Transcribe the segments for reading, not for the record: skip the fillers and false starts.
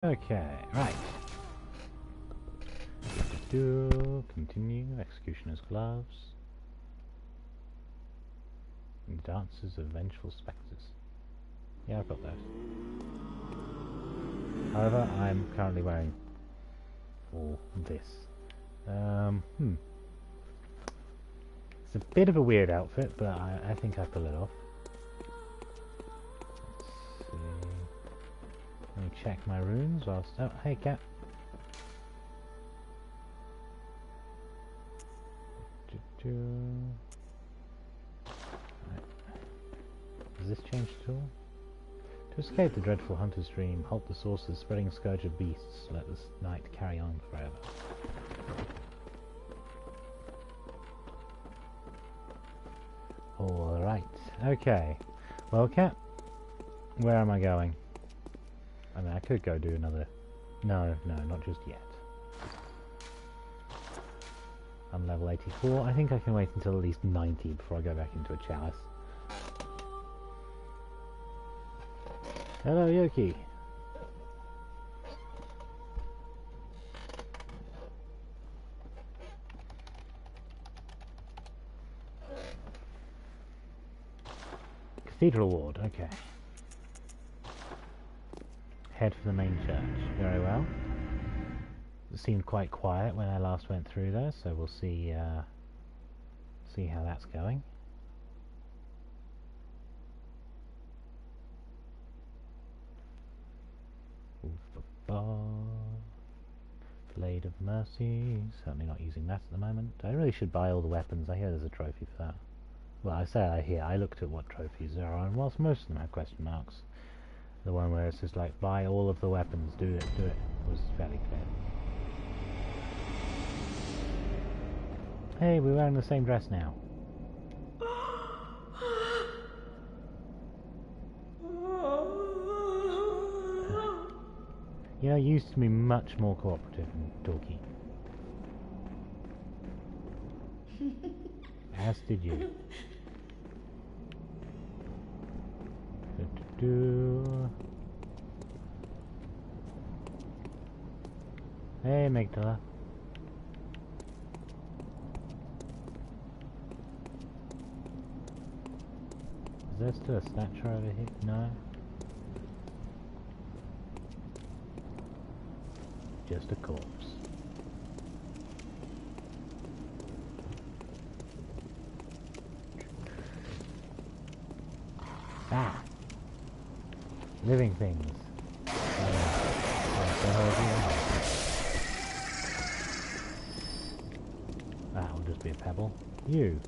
Okay, right. Continue. Executioner's gloves. And dances of vengeful spectres. Yeah, I've got those. However, I'm currently wearing all this. It's a bit of a weird outfit, but I think I pull it off. Let's see. Let me check my runes whilst... Oh, hey, cat. Right. Does this change at all? To escape the dreadful hunter's dream, halt the sources, spreading scourge of beasts, let this night carry on forever. Alright, okay. Well, cat, where am I going? I mean, I could go do another... No, not just yet. I'm level 84. I think I can wait until at least 90 before I go back into a chalice. Hello, Yoki. Cathedral ward, okay. Head for the main church. Very well. It seemed quite quiet when I last went through there, so we'll see see how that's going. Blade of Mercy. Certainly not using that at the moment. I really should buy all the weapons. I hear there's a trophy for that. Well, I say I hear. I looked at what trophies there are, and whilst most of them have question marks, the one where it's just like, buy all of the weapons, do it, was fairly clear. Hey, we're wearing the same dress now. You know, you used to be much more cooperative and talky. As did you. Hey, Magdala. Is there still a statue over here? No. Just a corpse. Ah! Living things. That'll just be a pebble. You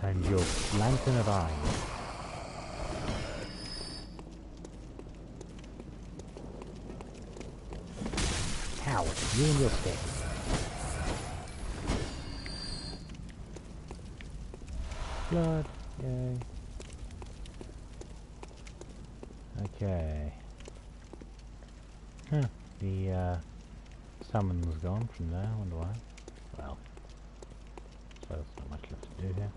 and your lantern of eyes. Coward, you and your stick. Blood, yay. Okay. Huh. The summon was gone from there, I wonder why. Well, so there's not much left to do here.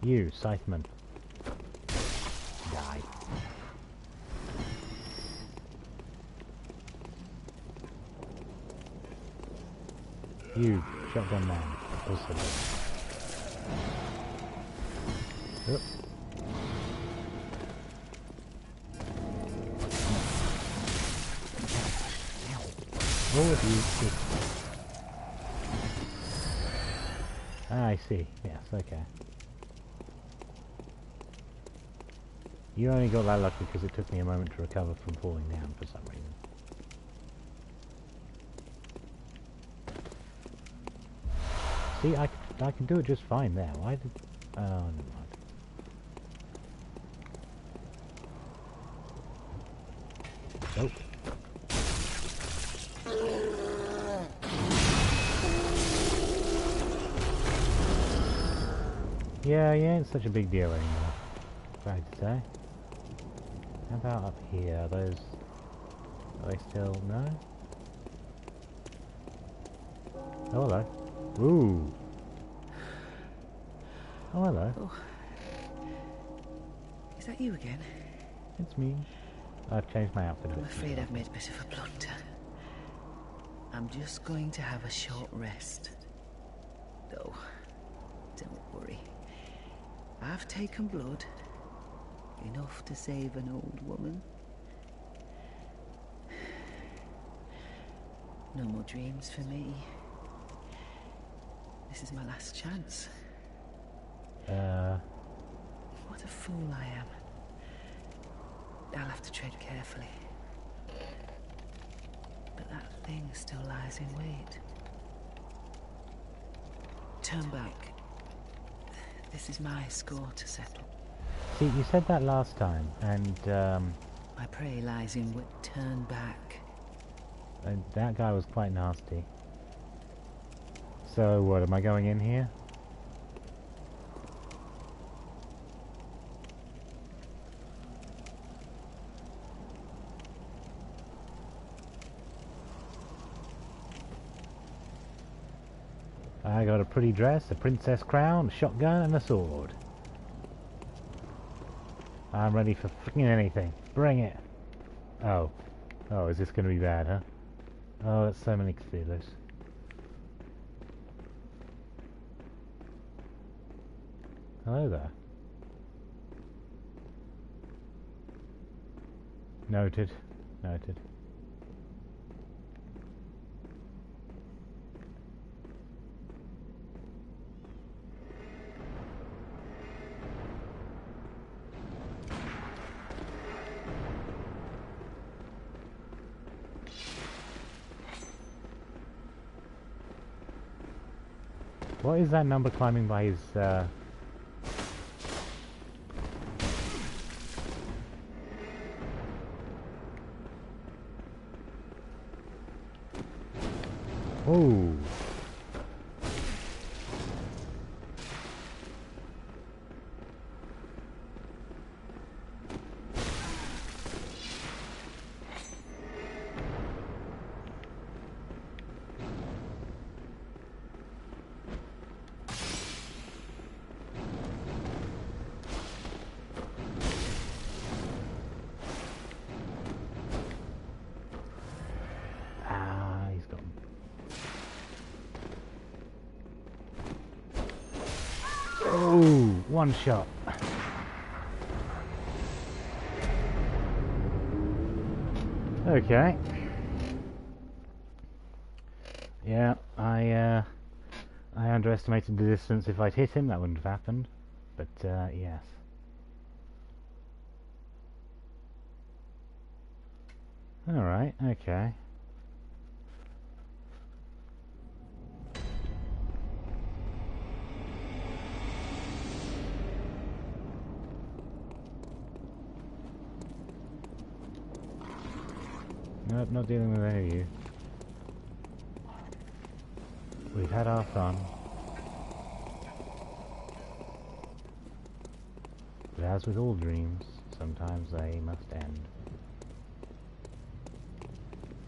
You, Scytheman. Die. You, shotgun man. Also. Oop. Ah, I see. Yes, okay. You only got that lucky because it took me a moment to recover from falling down for some reason. See, I can do it just fine there. Why did... Oh, never mind. Nope. Yeah, it's such a big deal anymore. Glad to say. How about up here? Are those... Are they still... No? Oh, hello. Ooh. Oh, hello. Oh. Is that you again? It's me. I've changed my outfit a I'm bit. afraid I've made a bit of a blunder. I'm just going to have a short rest. Though, don't worry. I've taken blood. Enough to save an old woman. No more dreams for me. This is my last chance. What a fool I am. I'll have to tread carefully. But that thing still lies in wait. Turn back. This is my score to settle. See, you said that last time, and My prey lies in wait. Turn back. that guy was quite nasty. So, what, am I going in here? I got a pretty dress, a princess crown, a shotgun, and a sword. I'm ready for freaking anything. Bring it. Oh. Oh, is this going to be bad, huh? Oh, that's so many Cthulhus. Hello there. Noted. Noted. What is that number climbing by his, Oh! He's got him. Oh, one shot. Okay. Yeah, I underestimated the distance. If I'd hit him, that wouldn't have happened. But, yes. Alright, okay. Nope, not dealing with any of you. We've had our fun. But as with all dreams, sometimes they must end.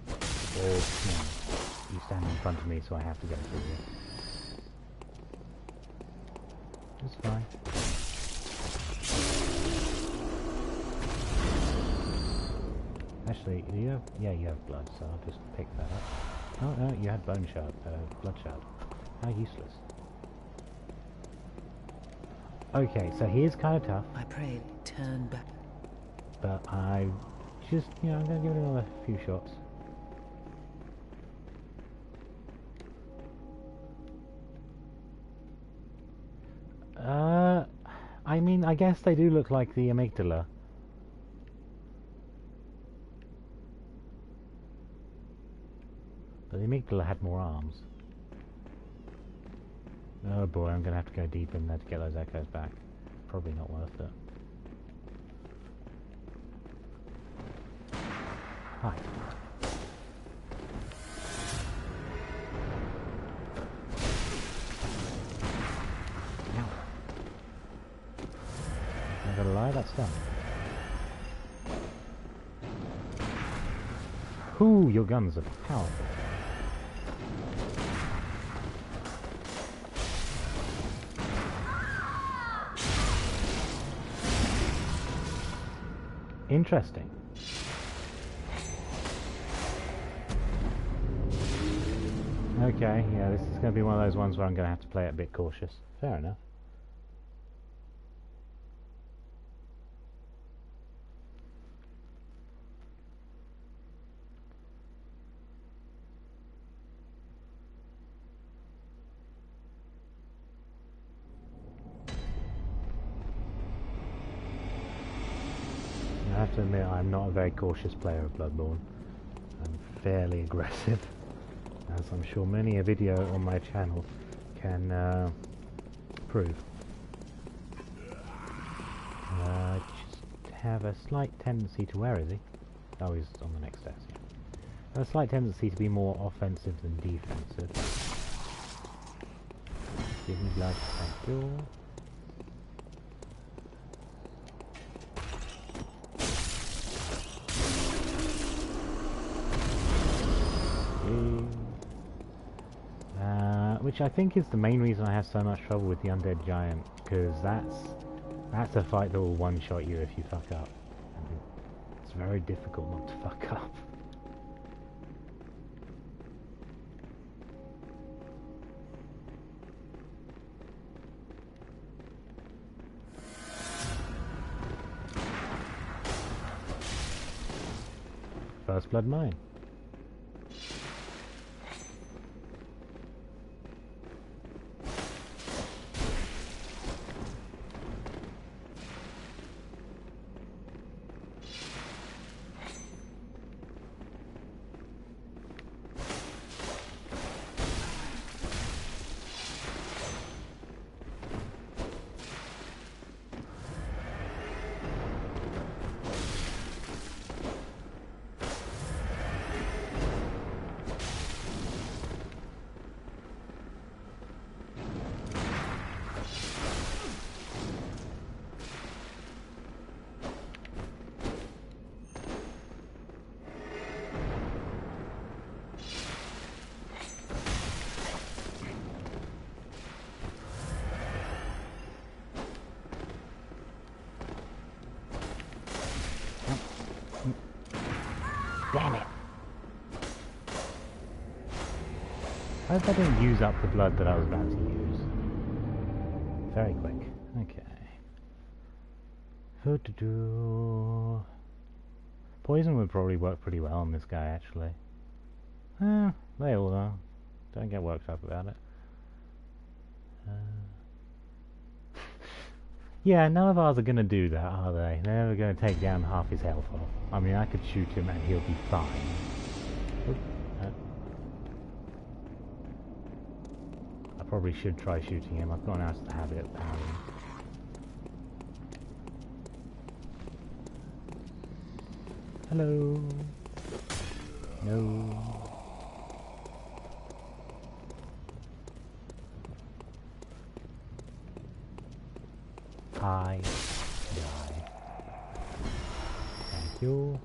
Or, you know, you stand in front of me, so I have to go through you. It's fine. Actually, do you have... Yeah, you have blood, so I'll just pick that up. Oh, no, you had bone shard, blood shard. How useless. Okay, so he is kind of tough. My prey turn back. But I just, you know, I'm going to give it another few shots. I mean, I guess they do look like the amygdala. But the amygdala had more arms. Oh boy, I'm going to have to go deep in there to get those echoes back. Probably not worth it. Hi. Ow. I'm gonna lie, that's done. Ooh, your guns are powerful. Interesting. Okay, yeah, this is going to be one of those ones where I'm going to have to play it a bit cautious. Fair enough. I have to admit, I'm not a very cautious player of Bloodborne. I'm fairly aggressive, as I'm sure many a video on my channel can prove. Just have a slight tendency to... Where is he? Oh, he's on the next desk. Yeah. A slight tendency to be more offensive than defensive. Give me blood, thank you. Which I think is the main reason I have so much trouble with the undead giant, because that's a fight that will one-shot you if you fuck up. And it's very difficult not to fuck up. First blood mine. Damn it! I hope I didn't use up the blood that I was about to use. Very quick. Okay. Poison would probably work pretty well on this guy, actually. They all are. Don't get worked up about it. Yeah, none of ours are going to do that, are they? They're never going to take down half his health off. I mean, I could shoot him and he'll be fine. I probably should try shooting him. I've got an the habit of parrying. Hello. No. Hi. Die. Thank you.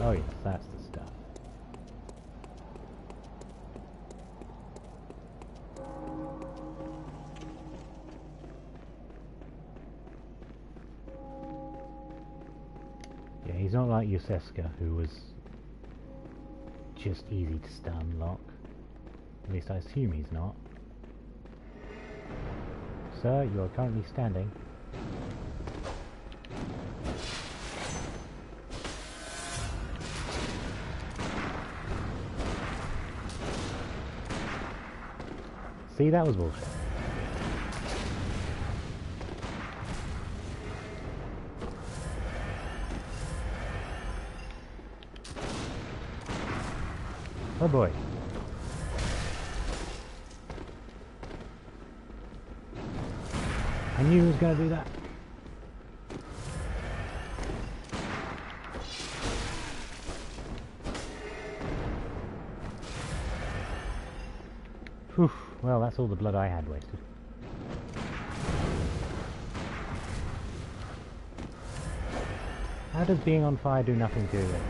Oh yes, that's the stuff. Yeah, he's not like Yuseska, who was just easy to stun lock. At least I assume he's not. Sir, you are currently standing. See, that was bullshit. Oh boy. I knew he was going to do that. Whew. Well, that's all the blood I had wasted. How does being on fire do nothing to it?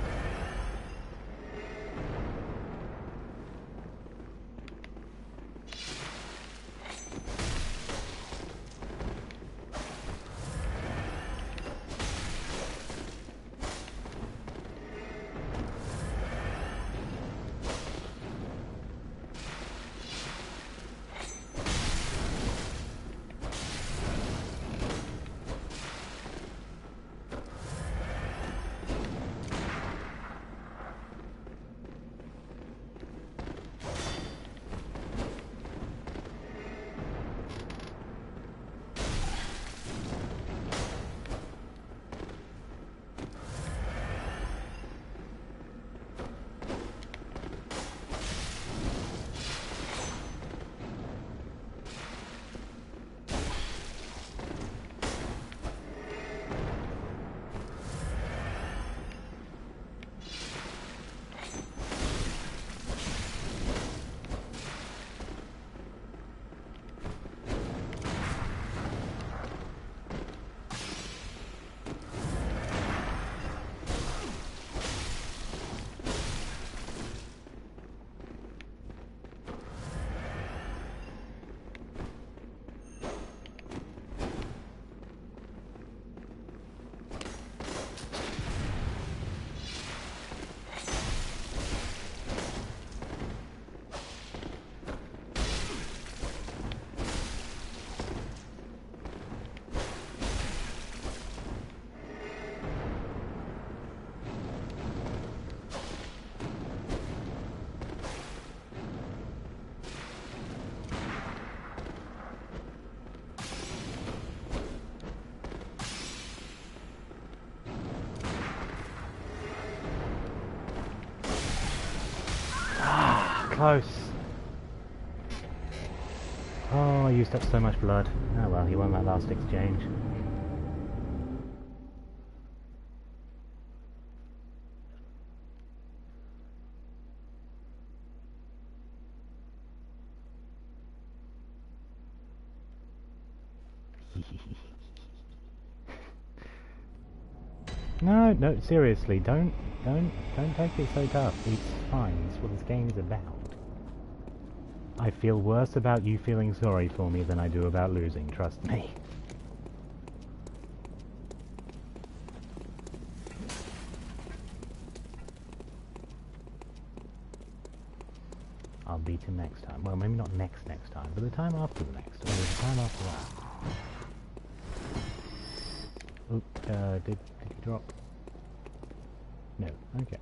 close. Oh, I used up so much blood. Oh well, he won that last exchange. No, no, seriously, don't take it so tough. It's fine. It's what this game is about. I feel worse about you feeling sorry for me than I do about losing, trust me. I'll beat him next time. Well, maybe not next time, but the time after the next, or the time after that. Oop, did he drop? No, okay.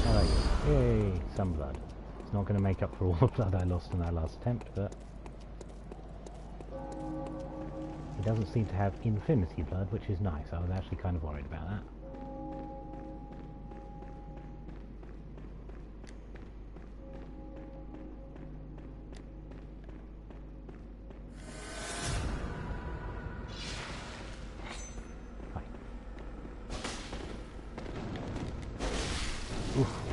Alright, yay, some blood. It's not going to make up for all the blood I lost in that last attempt, but... He doesn't seem to have infinity blood, which is nice. I was actually kind of worried about that. Oof.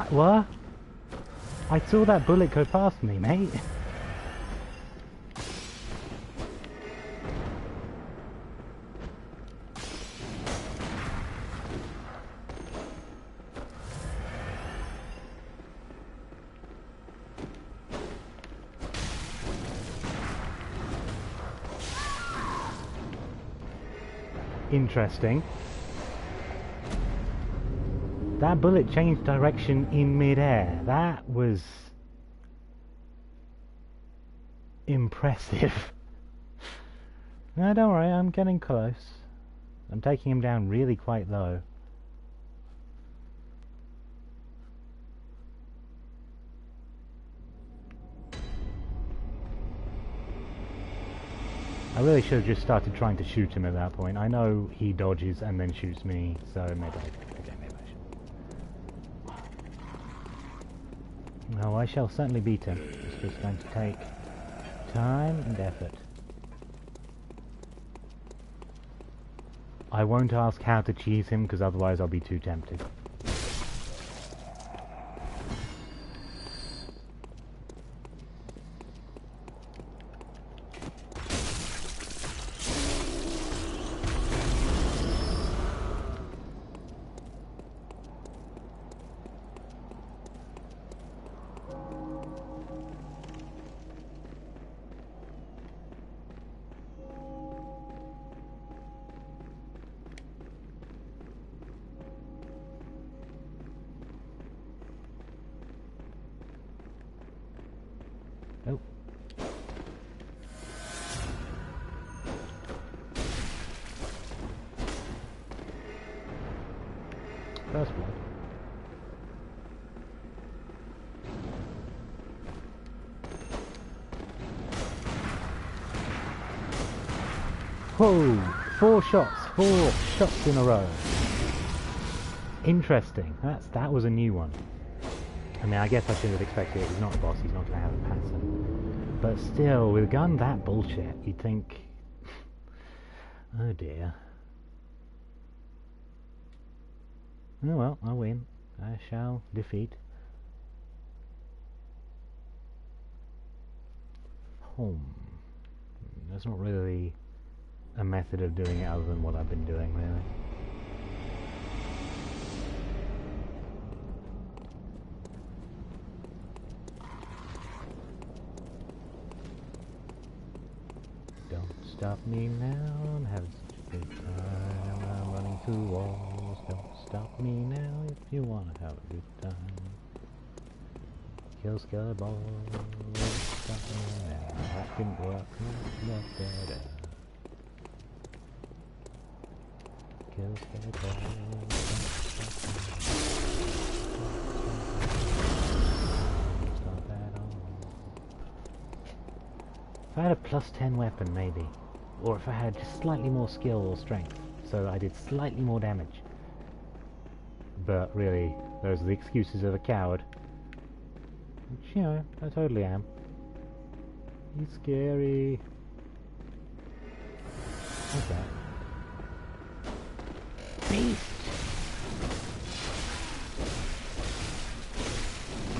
What? I saw that bullet go past me, mate. Interesting. That bullet changed direction in mid-air. That was impressive. No, don't worry, I'm getting close. I'm taking him down really quite low. I really should have just started trying to shoot him at that point. I know he dodges and then shoots me, so maybe I should. No, I shall certainly beat him. It's just going to take time and effort. I won't ask how to cheese him, because otherwise I'll be too tempted. first blood. Whoa! 4 shots in a row. Interesting. That was a new one. I mean, I guess I should have expected it. He's not a boss. He's not going to have a pattern. But still, with a gun that bullshit, you'd think, oh dear. Oh well, I'll win. I shall defeat. Home. That's not really a method of doing it other than what I've been doing, really. Don't stop me now, I'm having such a good time. I'm running through walls. Don't stop me now if you wanna have a good time. Kill Skeleballs. Don't stop me now. That didn't work. Kill Skeleballs. Don't stop at all. If I had a +10 weapon, maybe. Or if I had just slightly more skill or strength, so I did slightly more damage. But really, those are the excuses of a coward. Which, you know, I totally am. He's scary. What's that? Beast!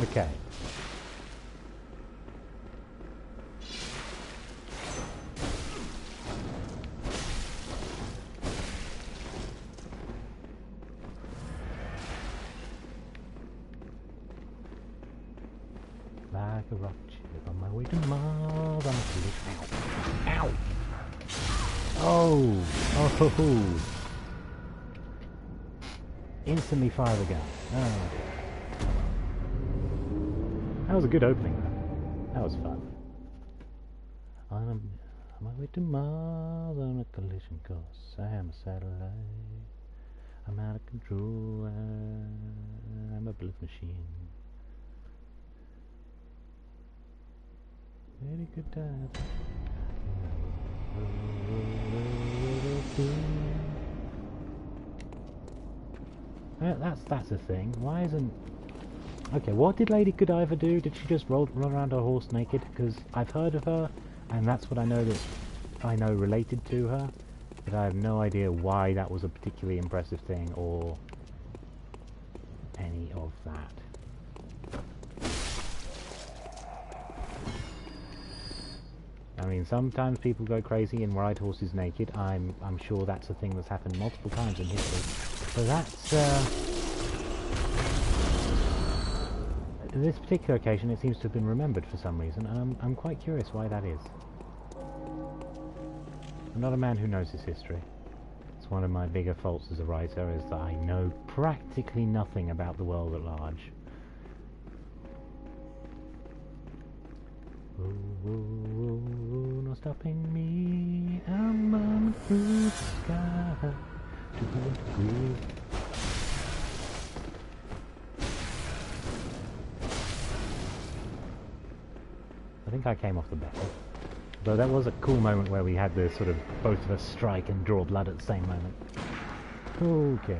Okay. Like a rock chip on my way to Mars. I'm a Ow! Oh! Oh! Instantly fire the gun. Oh dear. That was a good opening though. That was fun. On my way to Mars on a collision course. I am a satellite. I'm out of control. I'm a bluff machine. Very good time. That's a thing. Why isn't... Okay, what did Lady Godiva do? Did she just run around her horse naked? Because I've heard of her, and that's what I know related to her, but I have no idea why that was a particularly impressive thing, or any of that. I mean, sometimes people go crazy and ride horses naked. I'm sure that's a thing that's happened multiple times in history. So that's this particular occasion, it seems to have been remembered for some reason, and I'm quite curious why that is. I'm not a man who knows his history. It's one of my bigger faults as a writer, is that I know practically nothing about the world at large. Oh, oh, oh, oh, no stopping me. I'm on through the sky to the groove. I think I came off the better. Though that was a cool moment where we had the sort of both of us strike and draw blood at the same moment. Okay.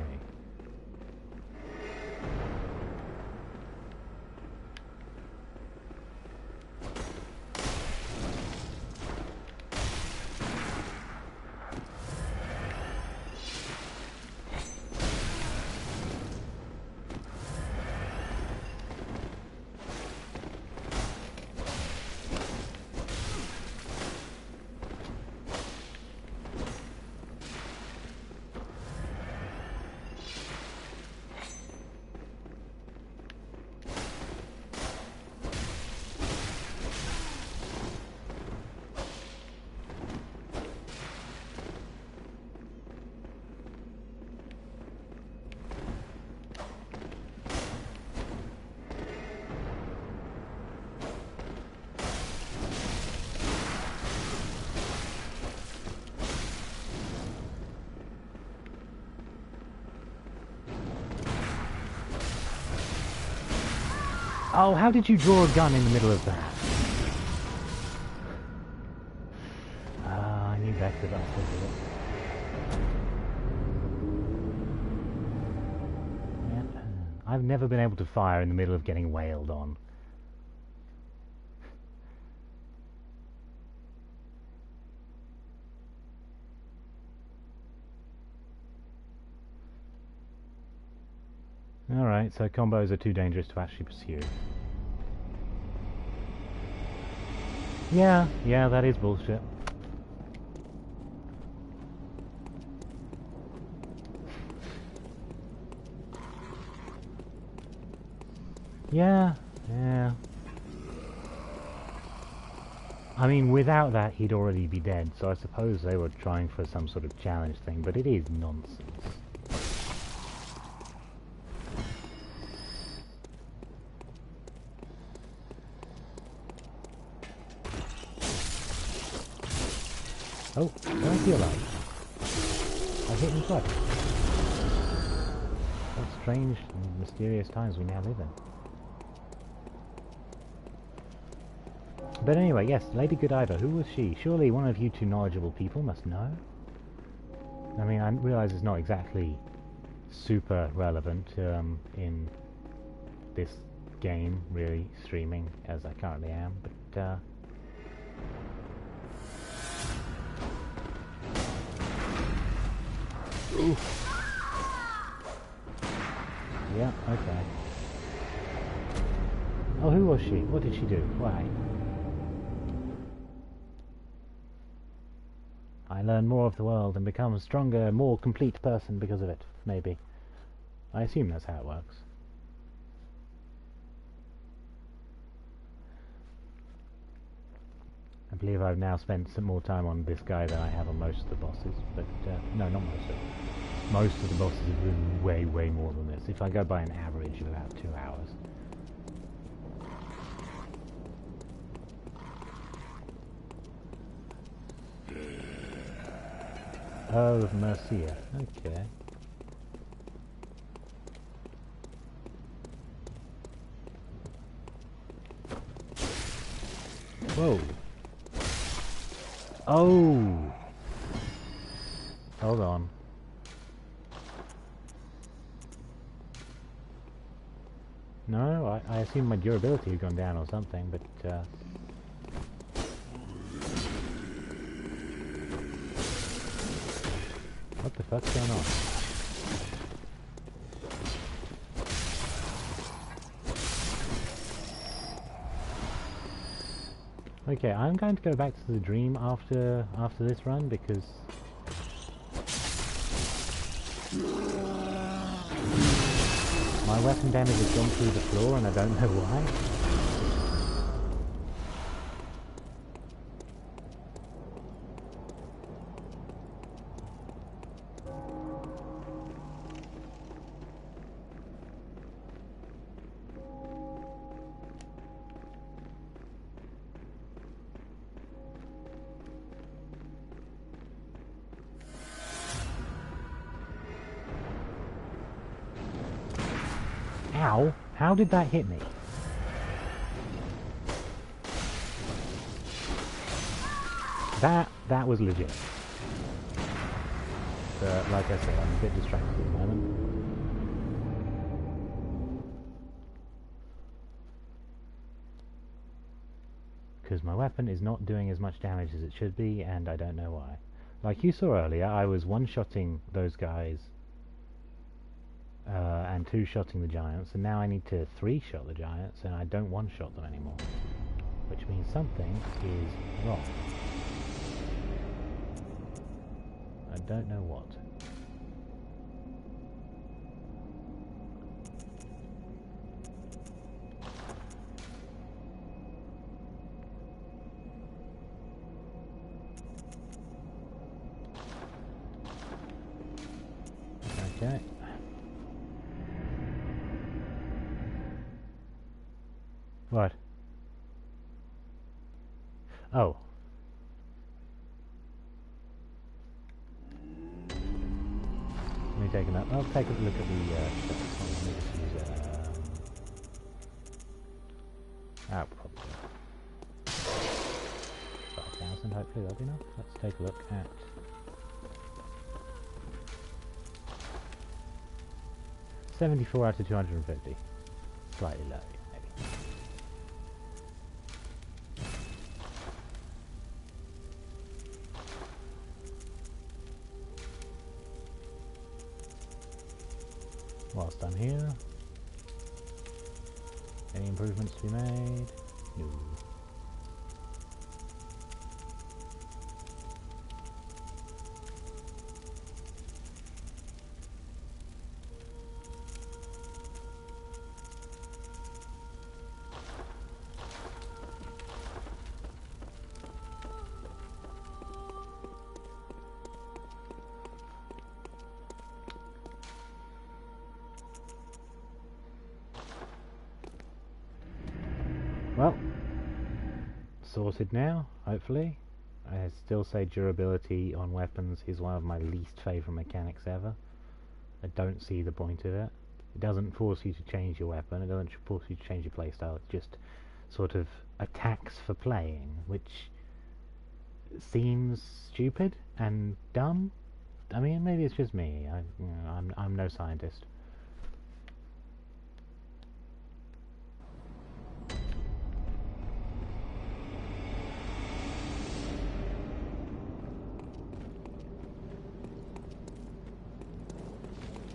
Oh, how did you draw a gun in the middle of that? Ah, I knew better, but I still did it. Yeah. I've never been able to fire in the middle of getting wailed on. Alright, so combos are too dangerous to actually pursue. Yeah, that is bullshit. Yeah. I mean, without that, he'd already be dead, so I suppose they were trying for some sort of challenge thing, but it is nonsense. Oh, why is he alive? I hit him twice. What strange and mysterious times we now live in. But anyway, yes, Lady Godiva, who was she? Surely one of you two knowledgeable people must know? I mean, I realise it's not exactly super relevant in this game, really, streaming as I currently am, but oof. Yeah, okay. Oh, who was she? What did she do? Why? I learn more of the world and become a stronger, more complete person because of it, maybe. I assume that's how it works. I believe I've now spent some more time on this guy than I have on most of the bosses, but no, not most of them. Most of the bosses have been way, way more than this. If I go by an average of about 2 hours. Oh, Mercia. Okay. Whoa. Oh! Hold on. No, I assume my durability had gone down or something, but what the fuck's going on? Okay, I'm going to go back to the dream after this run because my weapon damage has gone through the floor and I don't know why. Ow! How did that hit me? That was legit. But like I said, I'm a bit distracted at the moment. Because my weapon is not doing as much damage as it should be, and I don't know why. Like you saw earlier, I was one-shotting those guys and two-shotting the giants, and now I need to three-shot the giants, and I don't one-shot them anymore. Which means something is wrong. I don't know what. Okay. What? Oh. Let me take a look. I'll take a look at the shots. Let me just use Oh, probably. 12,000, hopefully that'll be enough. Let's take a look at... 74 out of 250. Slightly low, maybe. Whilst I'm here, any improvements to be made? No. Well, sorted now, hopefully. I still say durability on weapons is one of my least favourite mechanics ever. I don't see the point of it. It doesn't force you to change your weapon, it doesn't force you to change your playstyle, it just sort of attacks for playing, which seems stupid and dumb. I mean, maybe it's just me. I'm no scientist.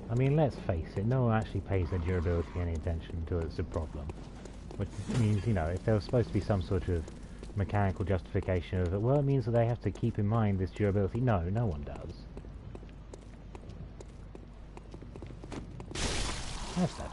I mean, let's face it, no one actually pays their durability any attention until it's a problem. Which means, you know, if there was supposed to be some sort of mechanical justification of it, well, it means that they have to keep in mind this durability. No, no one does. That's better.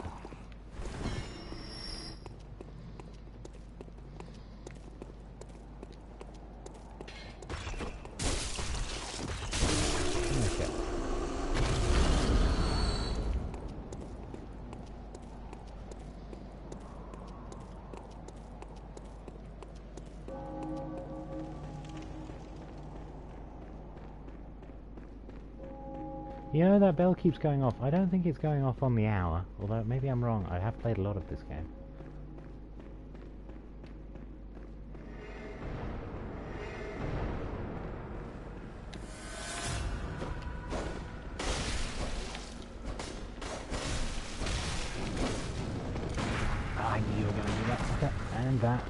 You know, that bell keeps going off. I don't think it's going off on the hour, although maybe I'm wrong. I have played a lot of this game. I knew you were going to do that. Okay, and that.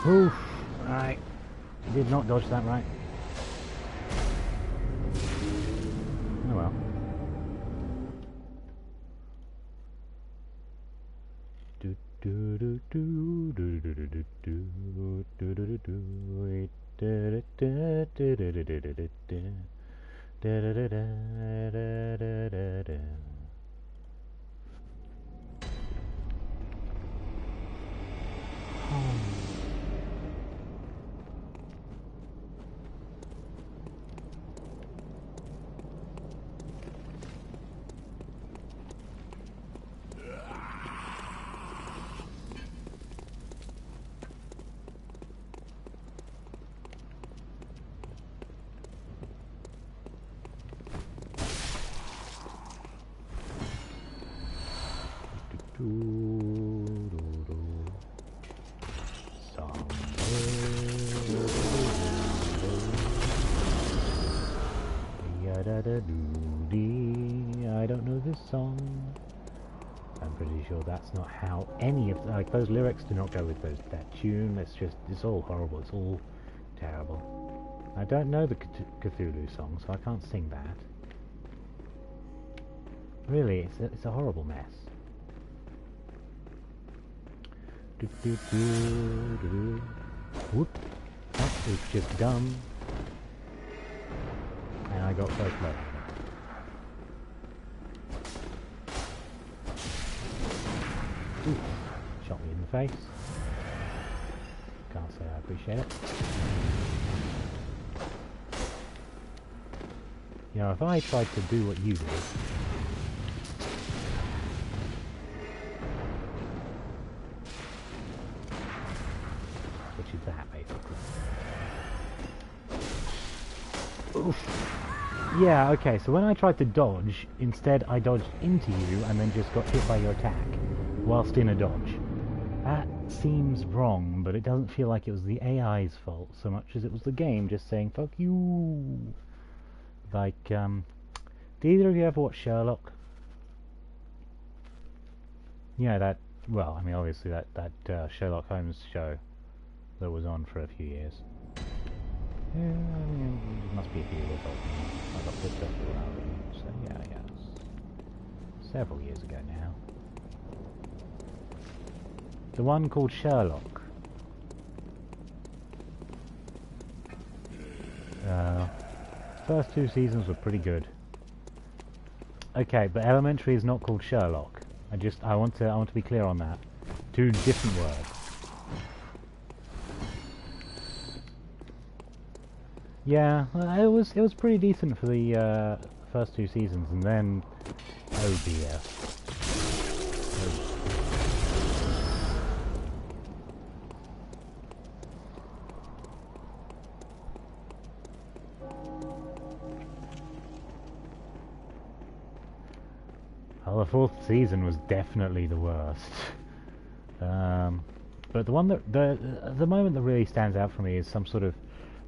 Oof, right. Did not dodge that right. Oh well. Do do do do do do do do do do do do do da da da da da da da da da da da da da da. I don't know this song. I'm pretty sure that's not how any of like those lyrics do not go with that tune. It's all horrible. It's all terrible. I don't know the Cthulhu song, so I can't sing that. Really, it's a horrible mess. Whoop. That is just dumb. And I got first blood. Ooh, shot me in the face. Can't say I appreciate it. You know, if I tried to do what you did, which is that basically. Oof. Yeah, okay, so when I tried to dodge, instead I dodged into you and then just got hit by your attack whilst in a dodge. That seems wrong, but it doesn't feel like it was the AI's fault so much as it was the game just saying, fuck you. Like, did either of you ever watch Sherlock? Yeah, that, well, I mean, obviously that Sherlock Holmes show that was on for a few years. Yeah, I mean, it must be a few years old now. I got picked up for that, so yeah, it's several years ago now. The one called Sherlock. First two seasons were pretty good. Okay, but Elementary is not called Sherlock. I want to be clear on that. Two different words. Yeah, it was pretty decent for the first two seasons, and then oh dear. Well, the fourth season was definitely the worst. But the one that the moment that really stands out for me is some sort of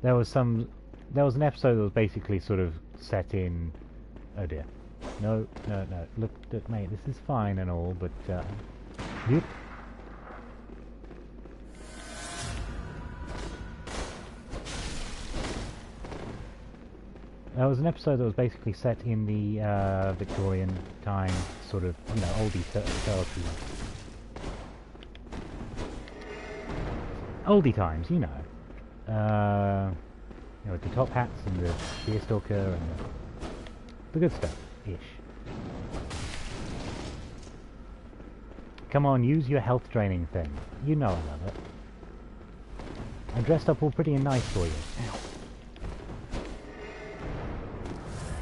there was an episode that was basically sort of set in. Oh dear. No. Look, mate, this is fine and all, but yep. There was an episode that was basically set in the Victorian time, sort of, you know, oldie territory. Oldie times, you know. You know, the top hats and the deerstalker and the good stuff-ish. Come on, use your health training thing. You know I love it. I dressed up all pretty and nice for you. Ow.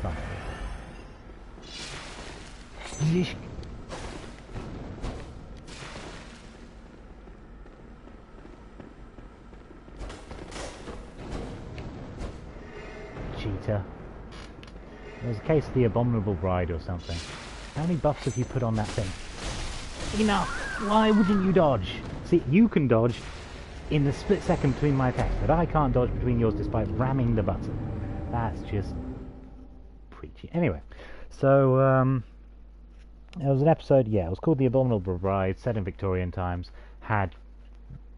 Come on. Yeesh. Cheater. It was a case of the Abominable Bride or something. How many buffs have you put on that thing? Enough! Why wouldn't you dodge? See, you can dodge in the split second between my attacks, but I can't dodge between yours despite ramming the button. That's just preachy. Anyway, so it was an episode, yeah, it was called The Abominable Bride, set in Victorian times, had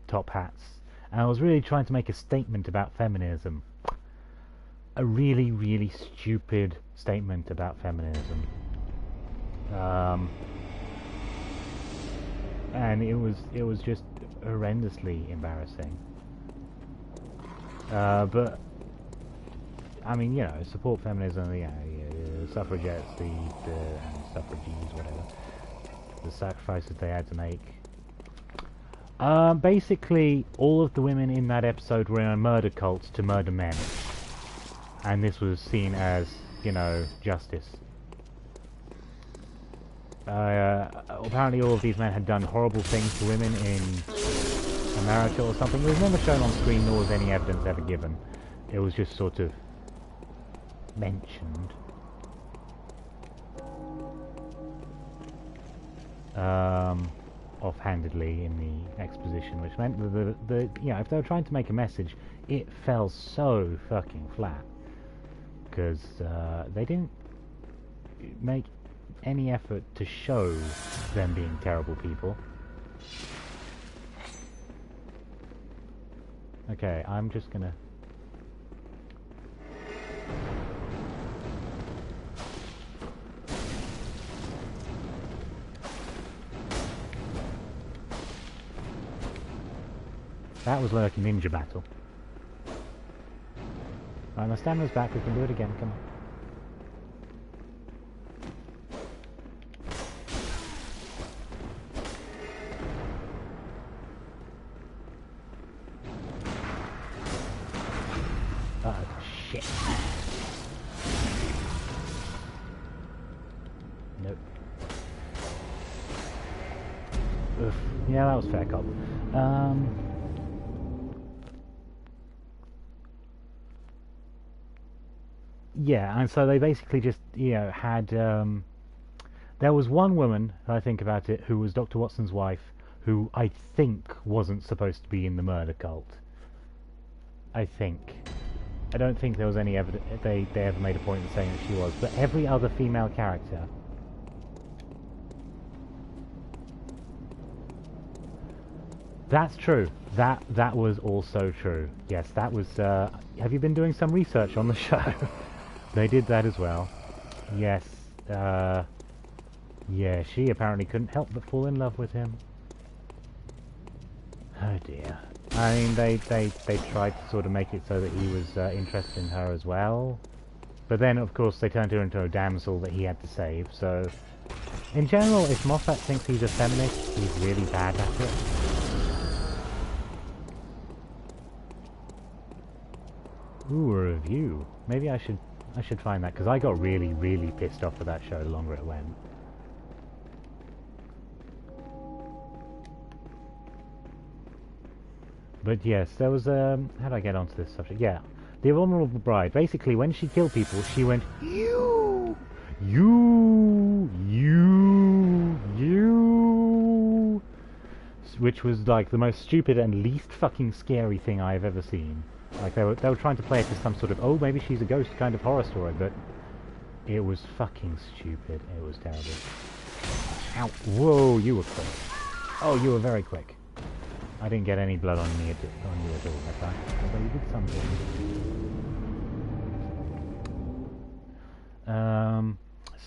top hats, and I was really trying to make a statement about feminism. A really, really stupid statement about feminism. And it was just horrendously embarrassing. But I mean, you know, support feminism, you know, suffragettes, the suffragees, whatever, the sacrifices they had to make. Basically, all of the women in that episode were in a murder cult to murder men. And this was seen as, you know, justice. Apparently all of these men had done horrible things to women in America or something. It was never shown on screen, nor was any evidence ever given. It was just sort of mentioned. Offhandedly in the exposition, which meant that you know, if they were trying to make a message, it fell so fucking flat. Because they didn't make any effort to show them being terrible people. Okay, I'm just gonna... That was like a ninja battle. Right, my stamina's back. We can do it again. Come on. Oh, shit. Nope. Oof. Yeah, that was fair cop. Yeah, and so they basically just, had, there was one woman, I think about it, who was Dr. Watson's wife, who I think wasn't supposed to be in the murder cult. I think. I don't think there was any evidence, they ever made a point of saying that she was, but every other female character... That's true. That was also true. Yes, that was, have you been doing some research on the show? They did that as well. Yes, yeah, she apparently couldn't help but fall in love with him. Oh dear. I mean, they tried to sort of make it so that he was interested in her as well. But then, of course, they turned her into a damsel that he had to save, so... In general, if Moffat thinks he's a feminist, he's really bad at it. Ooh, a review. Maybe I should find that, because I got really, really pissed off with that show the longer it went. But yes, there was, how did I get onto this subject? Yeah, the Vulnerable Bride. Basically, when she killed people, she went, you, which was like the most stupid and least fucking scary thing I've ever seen. Like they were trying to play it as some sort of, oh, maybe she's a ghost kind of horror story, but it was fucking stupid. It was terrible. Ow! Whoa, you were quick. Oh, you were very quick. I didn't get any blood on you at all that time. Although you did something.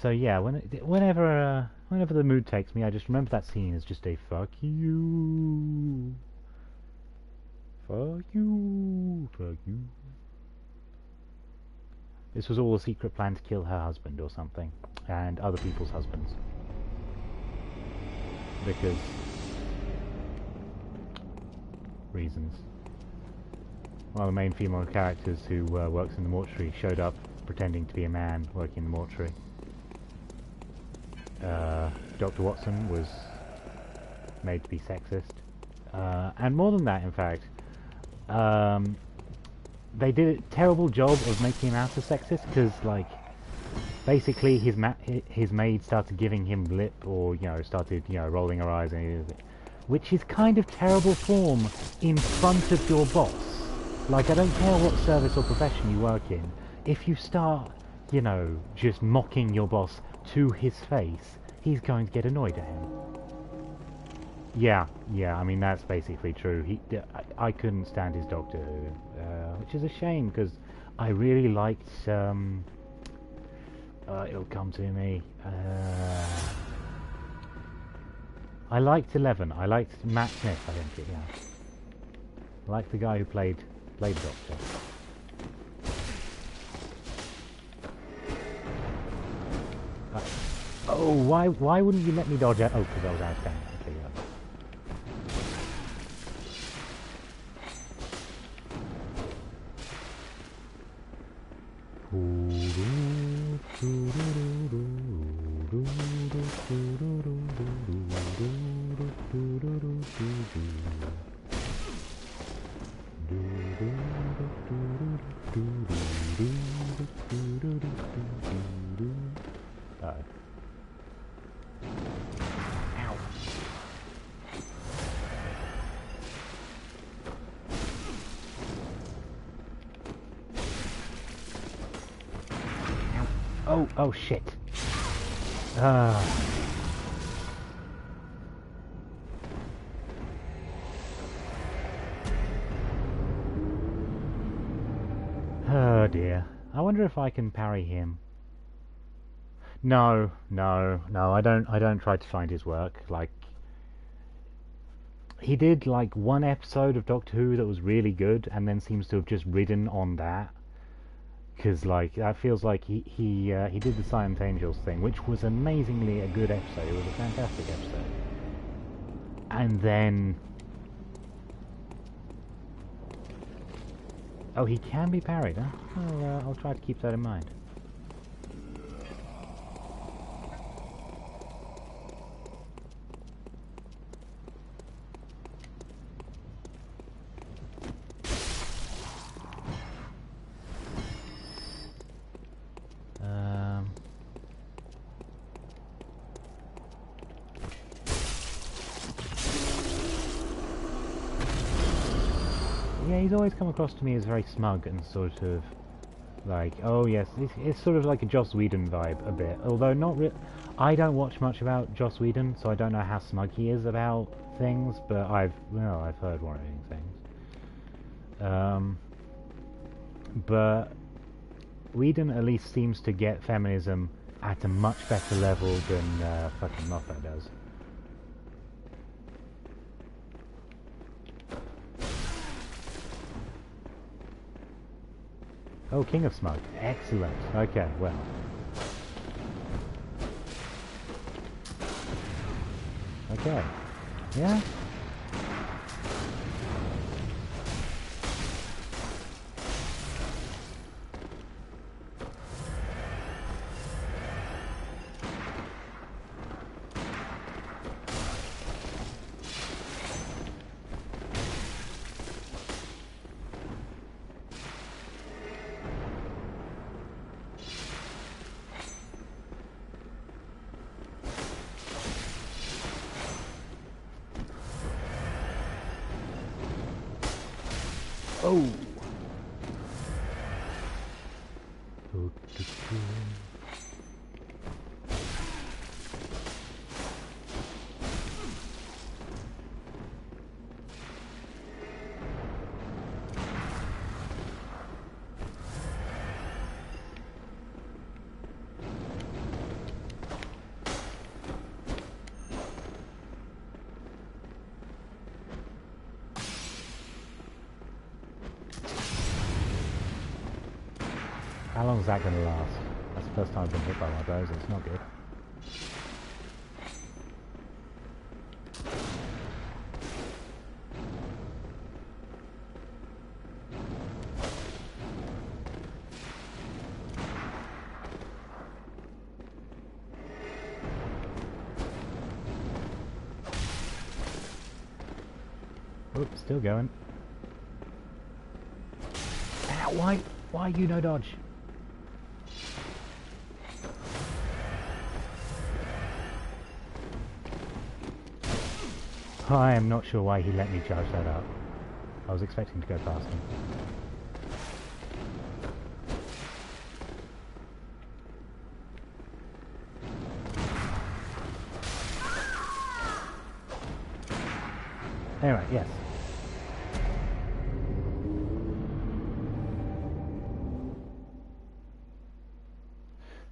So yeah, whenever the mood takes me, I just remember that scene as just a fuck you. Fuck you. Fuck you. This was all a secret plan to kill her husband or something. And other people's husbands. Because... reasons. One of the main female characters who works in the mortuary showed up pretending to be a man working in the mortuary. Dr. Watson was made to be sexist. And more than that, in fact, they did a terrible job of making him out as sexist, because, like, basically his maid started giving him lip, or, started, rolling her eyes, and which is kind of terrible form in front of your boss. Like, I don't care what service or profession you work in, if you start, just mocking your boss to his face, he's going to get annoyed at him. Yeah, I mean, that's basically true. I couldn't stand his Doctor Who, which is a shame, because I really liked, it'll come to me, I liked 11. I liked Matt Smith, I think, yeah. I liked the guy who played the Doctor. Oh, why wouldn't you let me dodge out? Oh, because I was out of time. Okay, yeah. Oh shit. Oh dear. I wonder if I can parry him. No, I don't try to find his work. Like, he did like one episode of Doctor Who that was really good, and then seems to have just ridden on that. Because like that feels like he did the Silent Angels thing, which was amazingly a good episode. It was a fantastic episode, and then oh, he can be parried, huh? Well, I'll try to keep that in mind. Yeah, he's always come across to me as very smug and sort of like, oh yes, it's sort of like a Joss Whedon vibe a bit. Although not I don't watch much about Joss Whedon, so I don't know how smug he is about things, but I've heard worrying things. But Whedon at least seems to get feminism at a much better level than fucking Moffat does. Oh, King of Smoke. Excellent. Okay, well. Okay. Yeah? Oh! How long is that going to last? That's the first time I've been hit by one of those, it's not good. Oops, still going. Ow, why you no dodge? I am not sure why he let me charge that up. I was expecting to go past him. Anyway, yes.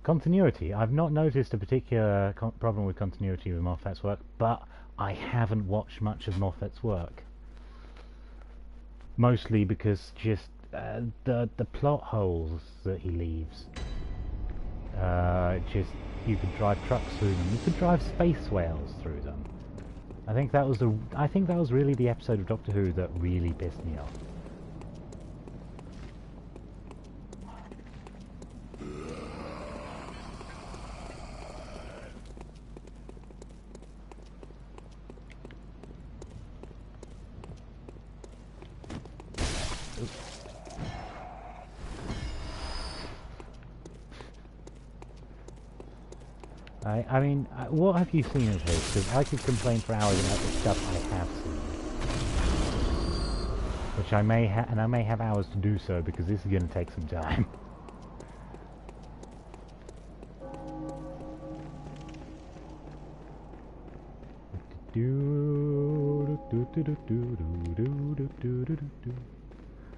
Continuity. I've not noticed a particular problem with continuity with Moffat's work, but I haven't watched much of Moffat's work. Mostly because just the plot holes that he leaves. Just you could drive trucks through them. You could drive space whales through them. I think that was really the episode of Doctor Who that really pissed me off. I mean, what have you seen of his? Because I could complain for hours about the stuff I have seen. Which I may have, and I may have hours to do so, because this is going to take some time.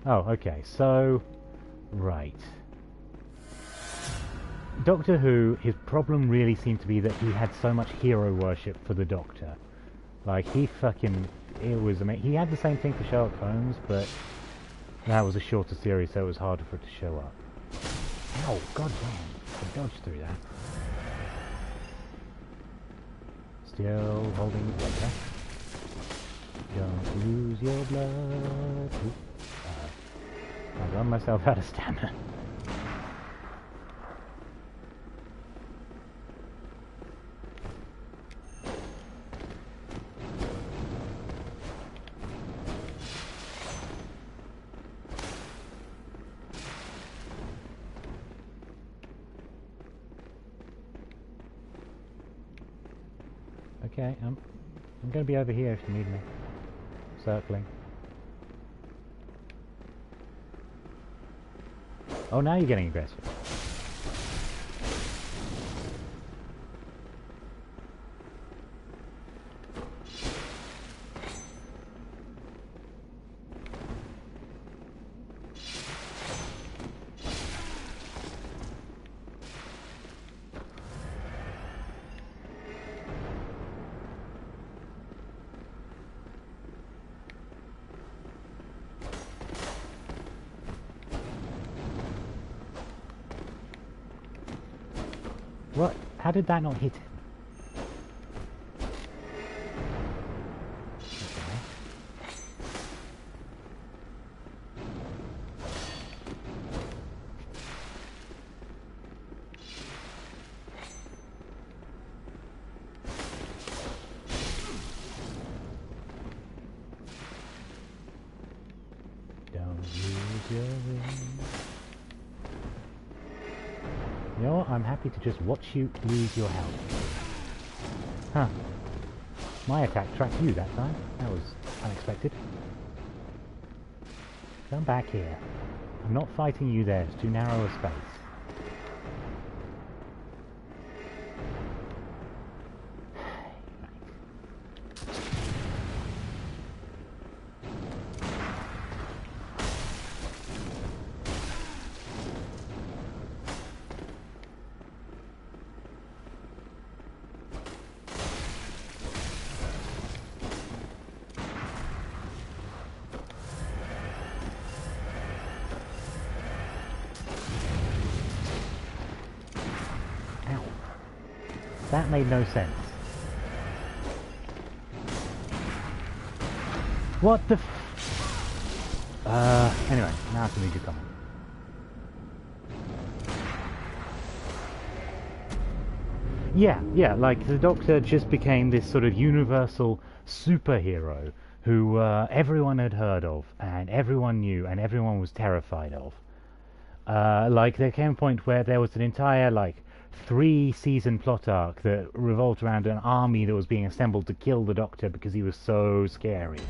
Oh, okay, so... Right. Doctor Who, his problem really seemed to be that he had so much hero worship for the Doctor. Like, he fucking... it was amazing. He had the same thing for Sherlock Holmes, but that was a shorter series, so it was harder for it to show up. Ow, god damn. I dodged through that. Still holding the blood, huh? Don't lose your blood. I've run myself out of stamina. Okay, I'm going to be over here if you need me. Circling. Oh, now you're getting aggressive. What? How did that not hit him? Don't lose your way. You know what? I'm happy to just watch you lose your health. Huh. My attack tracked you that time. That was unexpected. Come back here. I'm not fighting you there. It's too narrow a space. That made no sense. What the anyway, now I can read your comment. Yeah, like the Doctor just became this sort of universal superhero who everyone had heard of, and everyone knew, and everyone was terrified of. Like there came a point where there was an entire, like, 3-season plot arc that revolved around an army that was being assembled to kill the Doctor because he was so scary.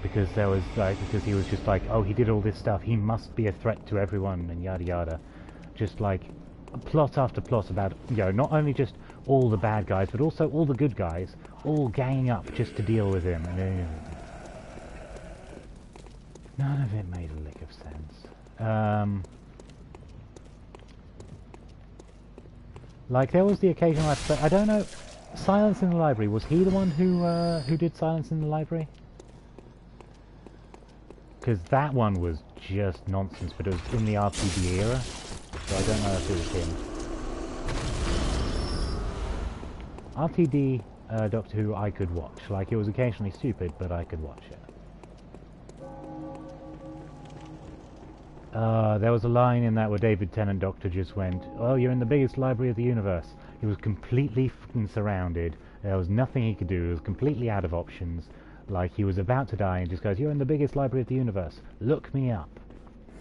Because there was because he was just like, oh, he did all this stuff, he must be a threat to everyone, and yada yada. Just like plot after plot about, you know, not only just all the bad guys, but also all the good guys, all ganging up just to deal with him. And none of it made a lick of sense. Like there was the occasional episode, I don't know, Silence in the Library, was he the one who did Silence in the Library? Because that one was just nonsense, but it was in the RTD era, so I don't know if it was him. RTD Doctor Who I could watch, like it was occasionally stupid, but I could watch it. There was a line in that where David Tennant Doctor just went, oh, you're in the biggest library of the universe. He was completely fucking surrounded. There was nothing he could do. He was completely out of options. Like he was about to die and just goes, you're in the biggest library of the universe. Look me up.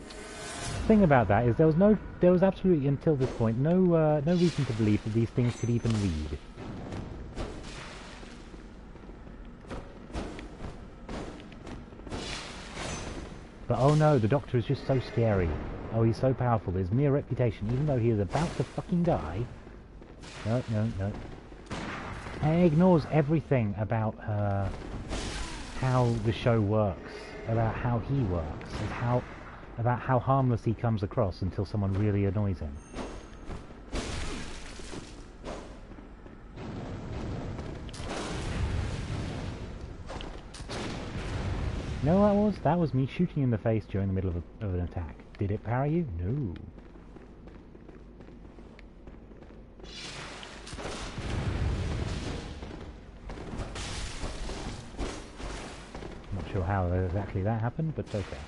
The thing about that is there was absolutely, until this point, no reason to believe that these things could even read. But oh no, the Doctor is just so scary. Oh, he's so powerful. His mere reputation, even though he is about to fucking die. No. And he ignores everything about how the show works, about how he works, and about how harmless he comes across until someone really annoys him. You know what that was? That was me shooting in the face during the middle of an attack. Did it parry you? No. Not sure how exactly that happened, but okay.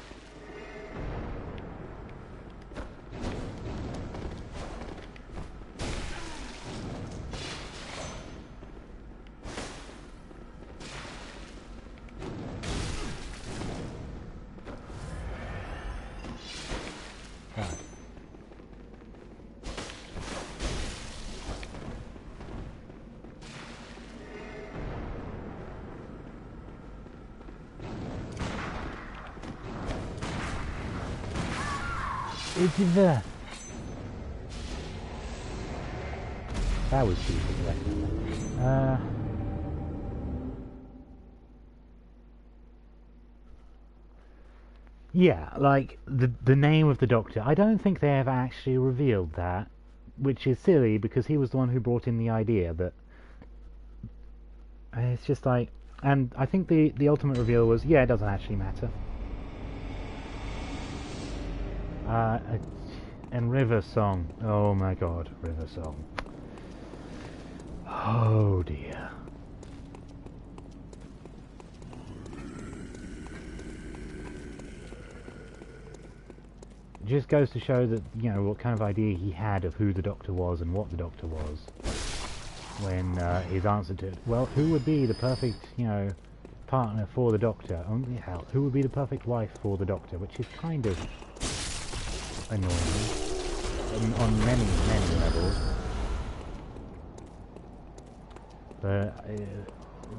It's there. That was stupid, definitely. Yeah, like the name of the Doctor. I don't think they ever actually revealed that, which is silly because he was the one who brought in the idea. But it's just like, and I think the ultimate reveal was, yeah, it doesn't actually matter. And River Song. Oh my god, River Song. Oh dear. It just goes to show that, you know, what kind of idea he had of who the Doctor was and what the Doctor was. When his answer to, well, who would be the perfect, you know, partner for the Doctor? Only hell, who would be the perfect wife for the Doctor? Which is kind of annoying on many levels, but it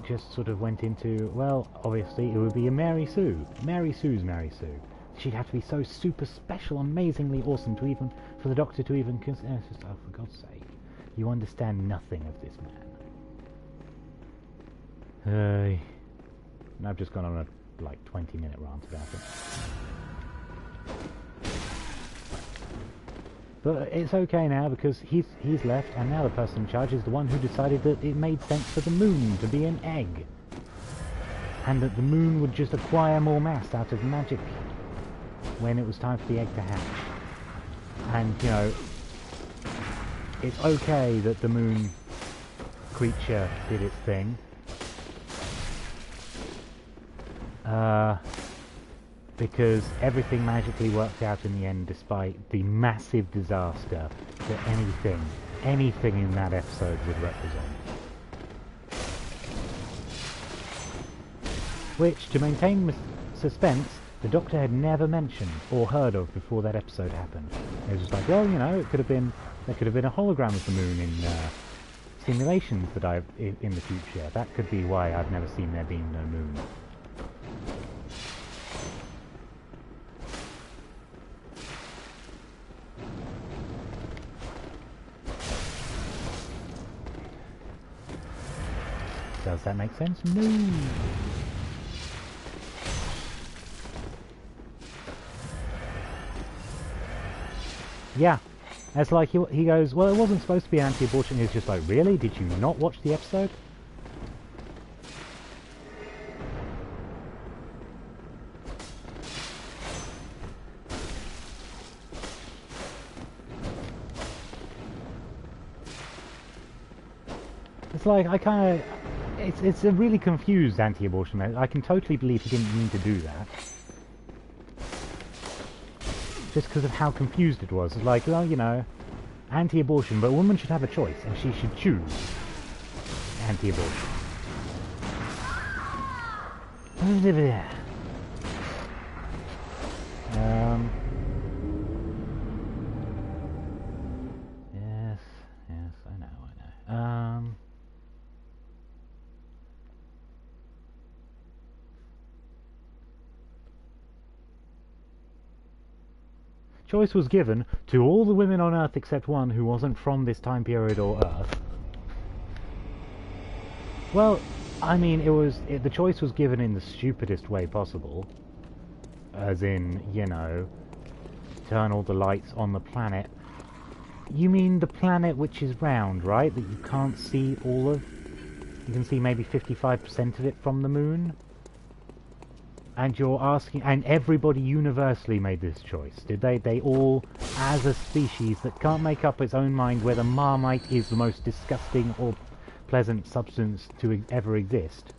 just sort of went into, well, obviously it would be a Mary Sue. Mary Sue's Mary Sue. She'd have to be so super special, amazingly awesome to even for the Doctor to even consider. It's just, oh, for God's sake, you understand nothing of this man. I've just gone on a like 20-minute rant about it. But it's okay now because he's left, and now the person in charge is the one who decided that it made sense for the moon to be an egg, and that the moon would just acquire more mass out of magic when it was time for the egg to hatch. And you know, it's okay that the moon creature did its thing. Because everything magically worked out in the end despite the massive disaster that anything in that episode would represent. Which, to maintain suspense, the Doctor had never mentioned or heard of before that episode happened. It was just like, well, you know, there could have been a hologram of the moon in simulations that in the future. That could be why I've never seen there being no moon. Does that make sense? No. Yeah. It's like he goes, well, it wasn't supposed to be anti-abortion. He's just like, really? Did you not watch the episode? It's like, I kind of... It's a really confused anti-abortion message. I can totally believe he didn't mean to do that. Just because of how confused it was. It's like, well, you know, anti-abortion, but a woman should have a choice, and she should choose anti-abortion. Yes, I know. Choice was given to all the women on Earth except one who wasn't from this time period or Earth. Well, I mean, the choice was given in the stupidest way possible. As in, you know, turn all the lights on the planet. You mean the planet which is round, right? That you can't see all of? You can see maybe 55% of it from the moon? And you're asking, and everybody universally made this choice. Did they? They all, as a species that can't make up its own mind whether Marmite is the most disgusting or pleasant substance to ever exist.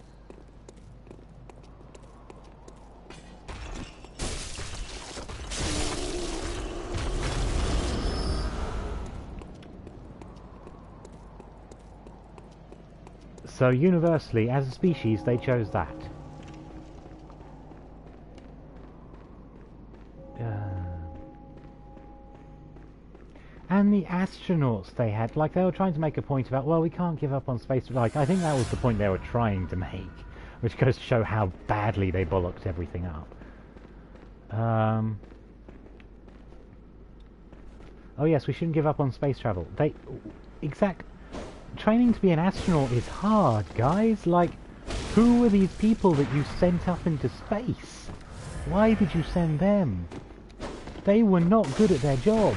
So universally, as a species, they chose that. And the astronauts they had, like, they were trying to make a point about, well, we can't give up on space. Like, I think that was the point they were trying to make, which goes to show how badly they bollocked everything up. Oh yes, we shouldn't give up on space travel. Training to be an astronaut is hard, guys. Like, who were these people that you sent up into space? Why did you send them? They were not good at their job.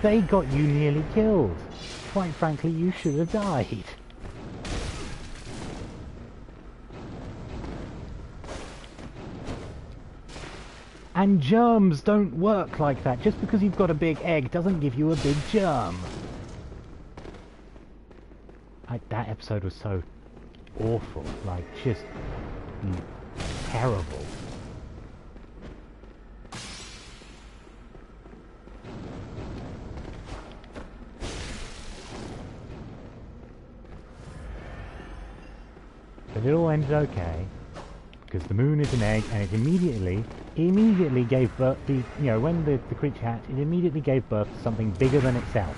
They got you nearly killed. Quite frankly, you should have died. And germs don't work like that. Just because you've got a big egg doesn't give you a big germ. That episode was so awful. Like, just terrible. But it all ended okay, because the moon is an egg, and it immediately gave birth. When the creature hatched, it immediately gave birth to something bigger than itself.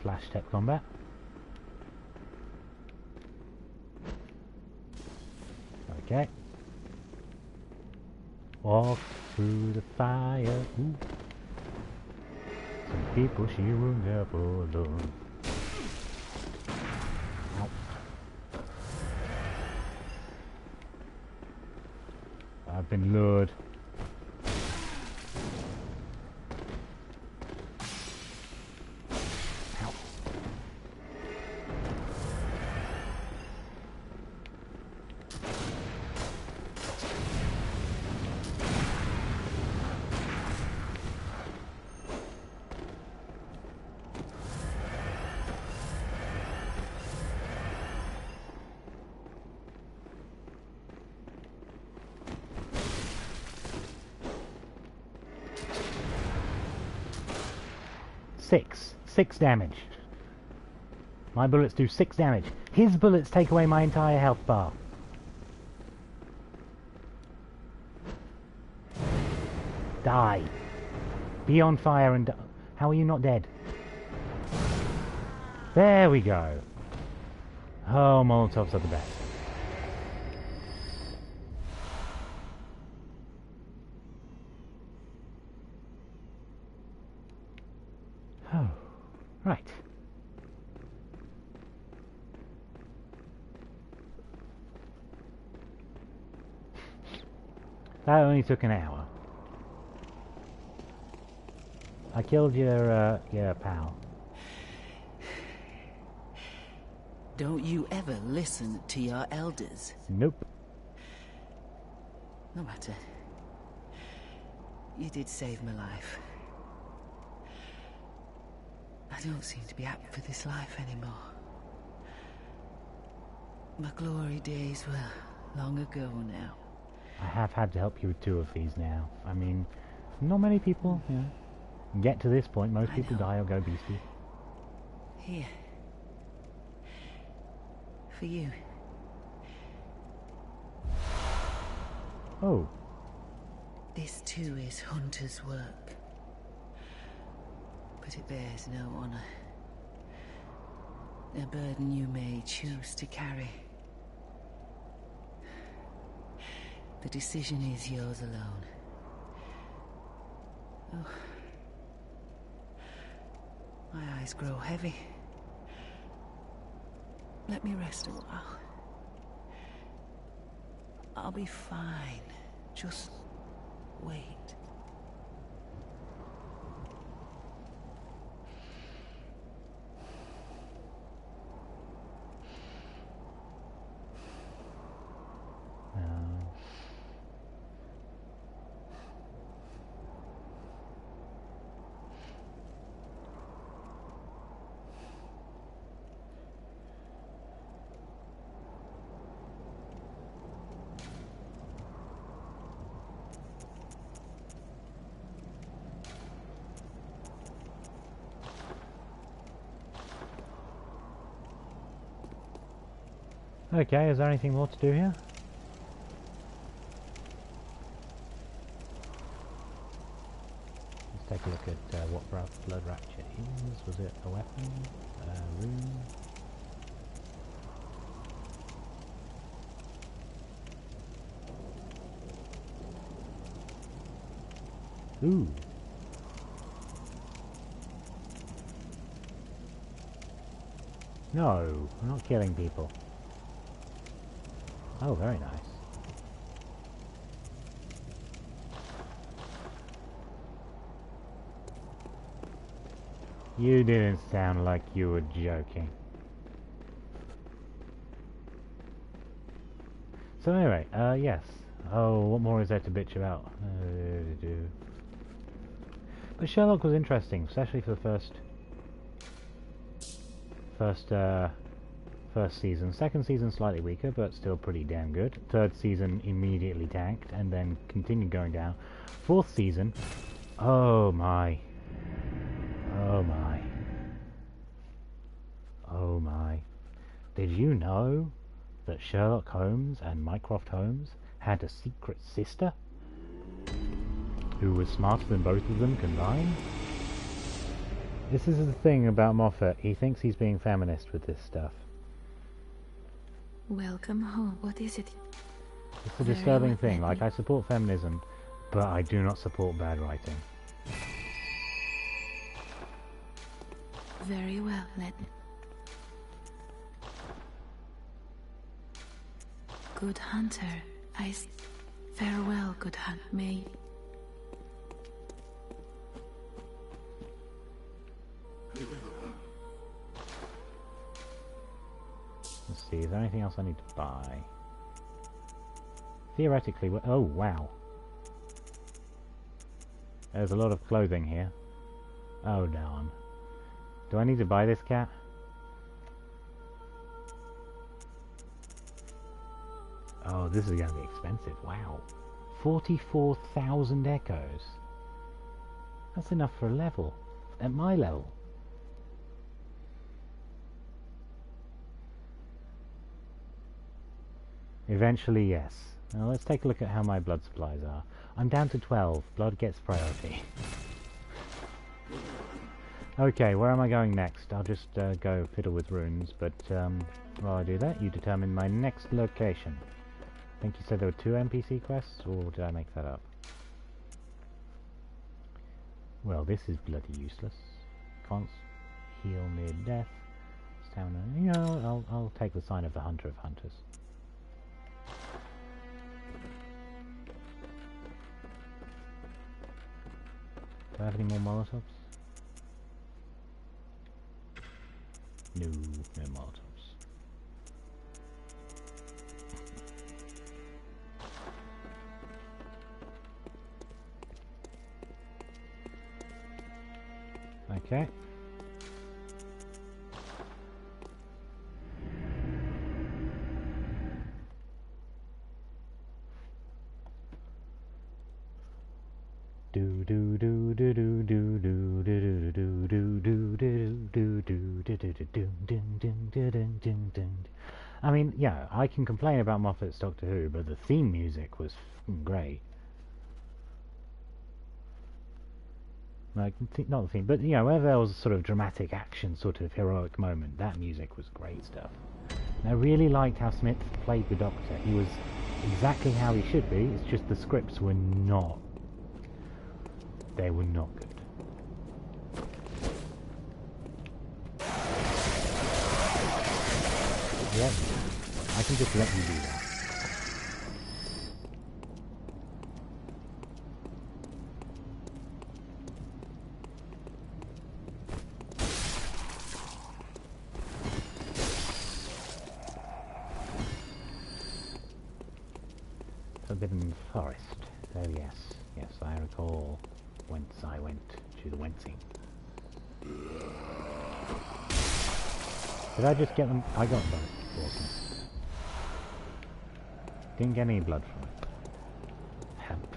Flash step combat. Okay. Walk through the fire. Ooh. Some people she will never learn. Ow. I've been lured. Six damage. My bullets do 6 damage. His bullets take away my entire health bar. Die. Be on fire and... How are you not dead? There we go. Oh, Molotovs are the best. Oh. Right. That only took an hour. I killed your pal. Don't you ever listen to your elders? Nope. No matter. You did save my life. I don't seem to be apt for this life anymore. My glory days were long ago now. I have had to help you with 2 of these now. I mean, not many people, get to this point. Most people die or go beastie. Here. For you. Oh. This too is hunter's work. But it bears no honor. A burden you may choose to carry. The decision is yours alone. Oh. My eyes grow heavy. Let me rest a while. I'll be fine. Just wait. Okay, is there anything more to do here? Let's take a look at what blood ratchet is. Was it a weapon? Rune? Ooh. No, I'm not killing people. Oh, very nice. You didn't sound like you were joking. So anyway, yes. Oh, what more is there to bitch about? But Sherlock was interesting, especially for the first season. Second season slightly weaker, but still pretty damn good. Third season immediately tanked, and then continued going down. Fourth season, oh my. Oh my. Oh my. Did you know that Sherlock Holmes and Mycroft Holmes had a secret sister who was smarter than both of them combined? This is the thing about Moffat. He thinks he's being feminist with this stuff. Welcome home. What is it? It's a disturbing thing. Like, I support feminism, but I do not support bad writing. Very well, let me. Good hunter, farewell, good hunt. May. Let's see, is there anything else I need to buy? Theoretically, oh wow. There's a lot of clothing here. Oh darn. Do I need to buy this cat? Oh, this is going to be expensive. Wow. 44,000 echoes. That's enough for a level. At my level. Eventually, yes. Now let's take a look at how my blood supplies are. I'm down to 12. Blood gets priority. Okay, where am I going next? I'll just go fiddle with runes, but while I do that, you determine my next location. I think you said there were 2 NPC quests, or did I make that up? Well, this is bloody useless. Can't heal mid-death. Stamina. You know, I'll take the sign of the Hunter of Hunters. Do I have any more Molotovs? No, no Molotovs. Okay. I mean, yeah, I can complain about Moffat's Doctor Who, but the theme music was great. Like, not the theme, but, you know, whenever there was a sort of dramatic action, sort of heroic moment, that music was great stuff. And I really liked how Smith played the Doctor. He was exactly how he should be. It's just the scripts were not. They were not good. Yep, I can just let you do that. Forbidden Forest. Oh yes, yes, I recall whence I went to the Wensing. Did I just get them? I got them both. Awesome. Didn't get any blood from it. Hemp.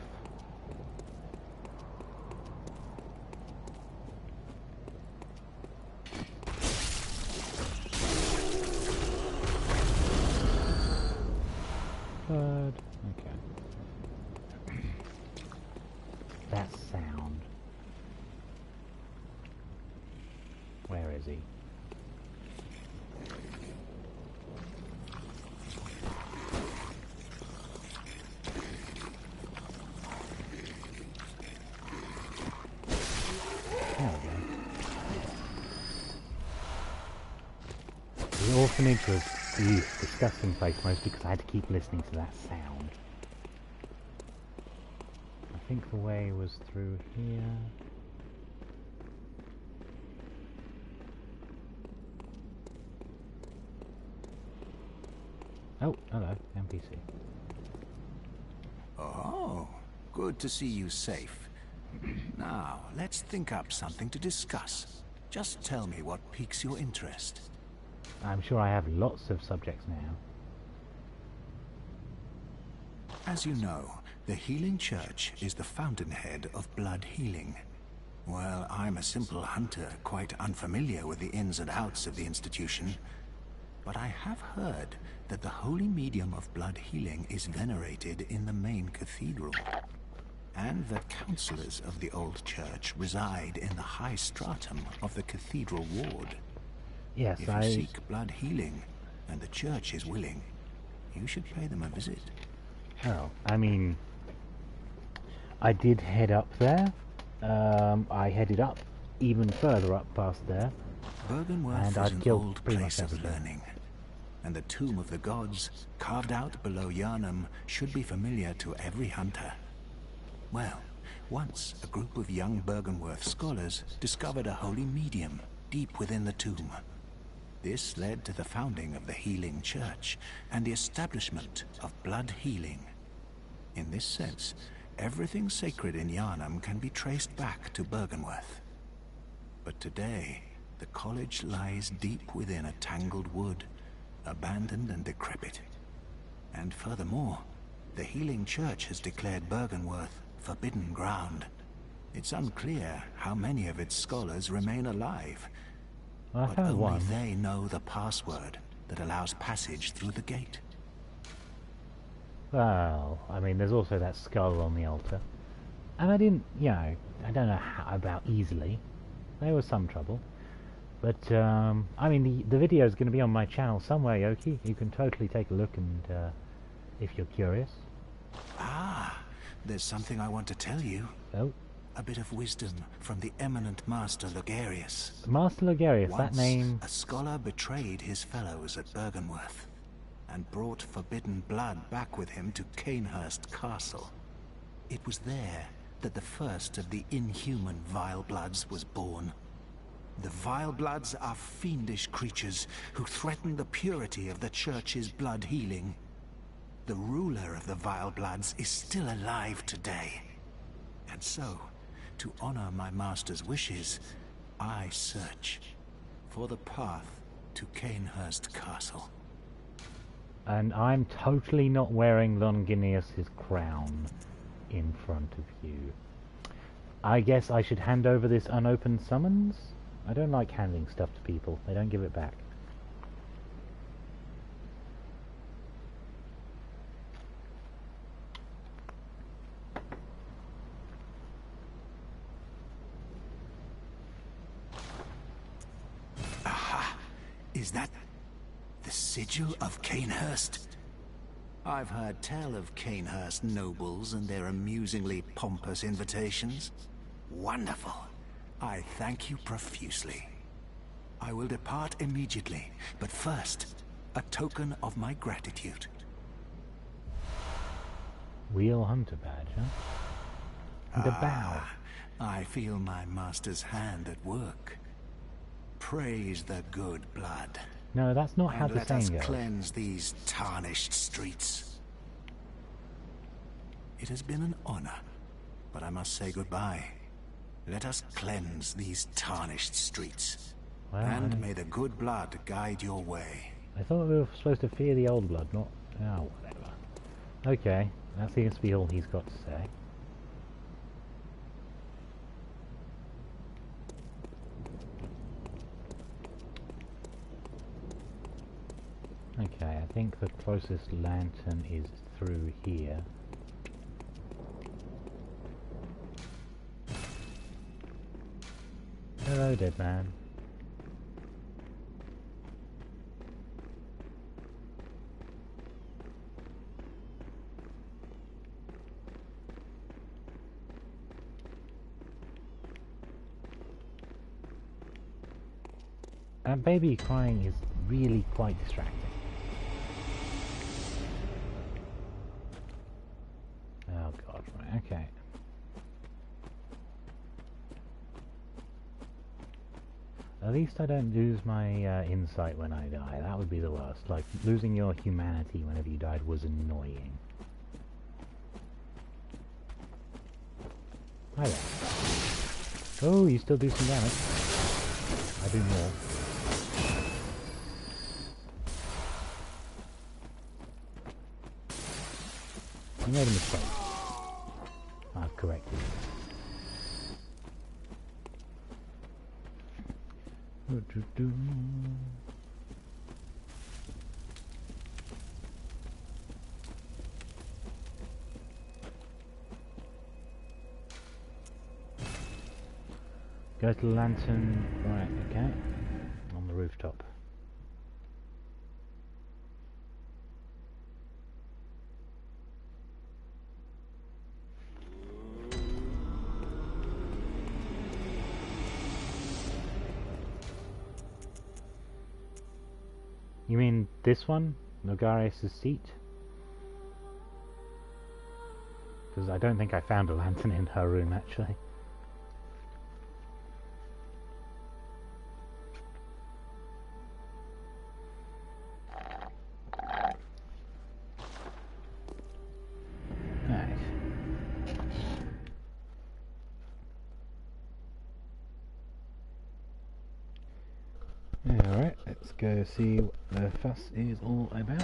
Blood. Okay. That sound. Where is he? There we go. The orphanage was a disgusting place, mostly because I had to keep listening to that sound. I think the way was through here. Oh, hello, NPC. Oh, good to see you safe. Now, let's think up something to discuss. Just tell me what piques your interest. I'm sure I have lots of subjects now. As you know, the Healing Church is the fountainhead of blood healing. Well, I'm a simple hunter, quite unfamiliar with the ins and outs of the institution. But I have heard that the holy medium of blood healing is venerated in the main cathedral, and that counselors of the old church reside in the high stratum of the cathedral ward. Yes, If you seek blood healing, and the church is willing, you should pay them a visit. Oh, I mean, I did head up there. I headed up even further up past there. Byrgenwerth And is I've an killed old pretty place much of everything. learning, and the Tomb of the Gods, carved out below Yharnam, should be familiar to every hunter. Well, once a group of young Byrgenwerth scholars discovered a holy medium deep within the tomb. This led to the founding of the Healing Church and the establishment of blood healing. In this sense, everything sacred in Yharnam can be traced back to Byrgenwerth. But today, the college lies deep within a tangled wood, abandoned and decrepit. And furthermore, the Healing Church has declared Byrgenwerth forbidden ground. It's unclear how many of its scholars remain alive. I But found only one. they know the password that allows passage through the gate. Well, I mean, there's also that skull on the altar. And I didn't, I don't know how about easily. There was some trouble. But, I mean, the video is going to be on my channel somewhere, Yoki. You can totally take a look and, if you're curious. Ah, there's something I want to tell you. Oh, A bit of wisdom from the eminent Master Logarius. Master Logarius, that Once, name... a scholar betrayed his fellows at Byrgenwerth and brought forbidden blood back with him to Canehurst Castle. It was there that the first of the inhuman Vile Bloods was born. The Vile Bloods are fiendish creatures who threaten the purity of the Church's blood healing. The ruler of the Vile Bloods is still alive today. And so, to honor my master's wishes, I search for the path to Canehurst Castle. And I'm totally not wearing Longinus' crown in front of you. I guess I should hand over this unopened summons? I don't like handing stuff to people. They don't give it back. Aha! Is that the sigil of Canehurst? I've heard tell of Canehurst nobles and their amusingly pompous invitations. Wonderful. I thank you profusely. I will depart immediately, but first, a token of my gratitude. Wheel Hunter badge, huh? And a bow. I feel my master's hand at work. Praise the good blood. No, that's not how And the let us saying goes. cleanse these tarnished streets. It has been an honor, but I must say goodbye. Let us cleanse these tarnished streets. Well, And may the good blood guide your way. I thought we were supposed to fear the old blood, not... Oh, whatever. Okay, that seems to be all he's got to say. Okay, I think the closest lantern is through here. Hello, dead man. That baby crying is really quite distracting. Oh god, right, okay. At least I don't lose my insight when I die. That would be the worst. Like, losing your humanity whenever you died was annoying. Hi there. Oh, you still do some damage. I do more. You made a mistake. I've corrected it. Go to the lantern, right, okay, on the rooftop. You mean this one? Nogarius' seat? Because I don't think I found a lantern in her room, actually. Right. Alright, let's go see what the fuss is all about.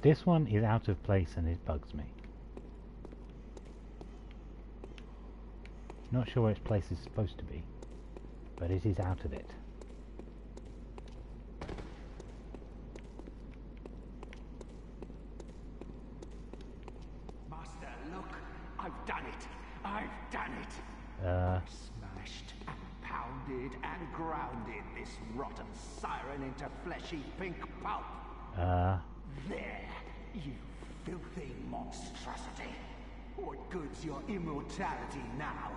This one is out of place and it bugs me. Not sure where its place is supposed to be, but it is out of it. Master, look! I've done it! I've done it! Uh, Smashed and pounded and grounded this rotten siren into fleshy pink pulp. There, you filthy monstrosity. What good's your immortality now?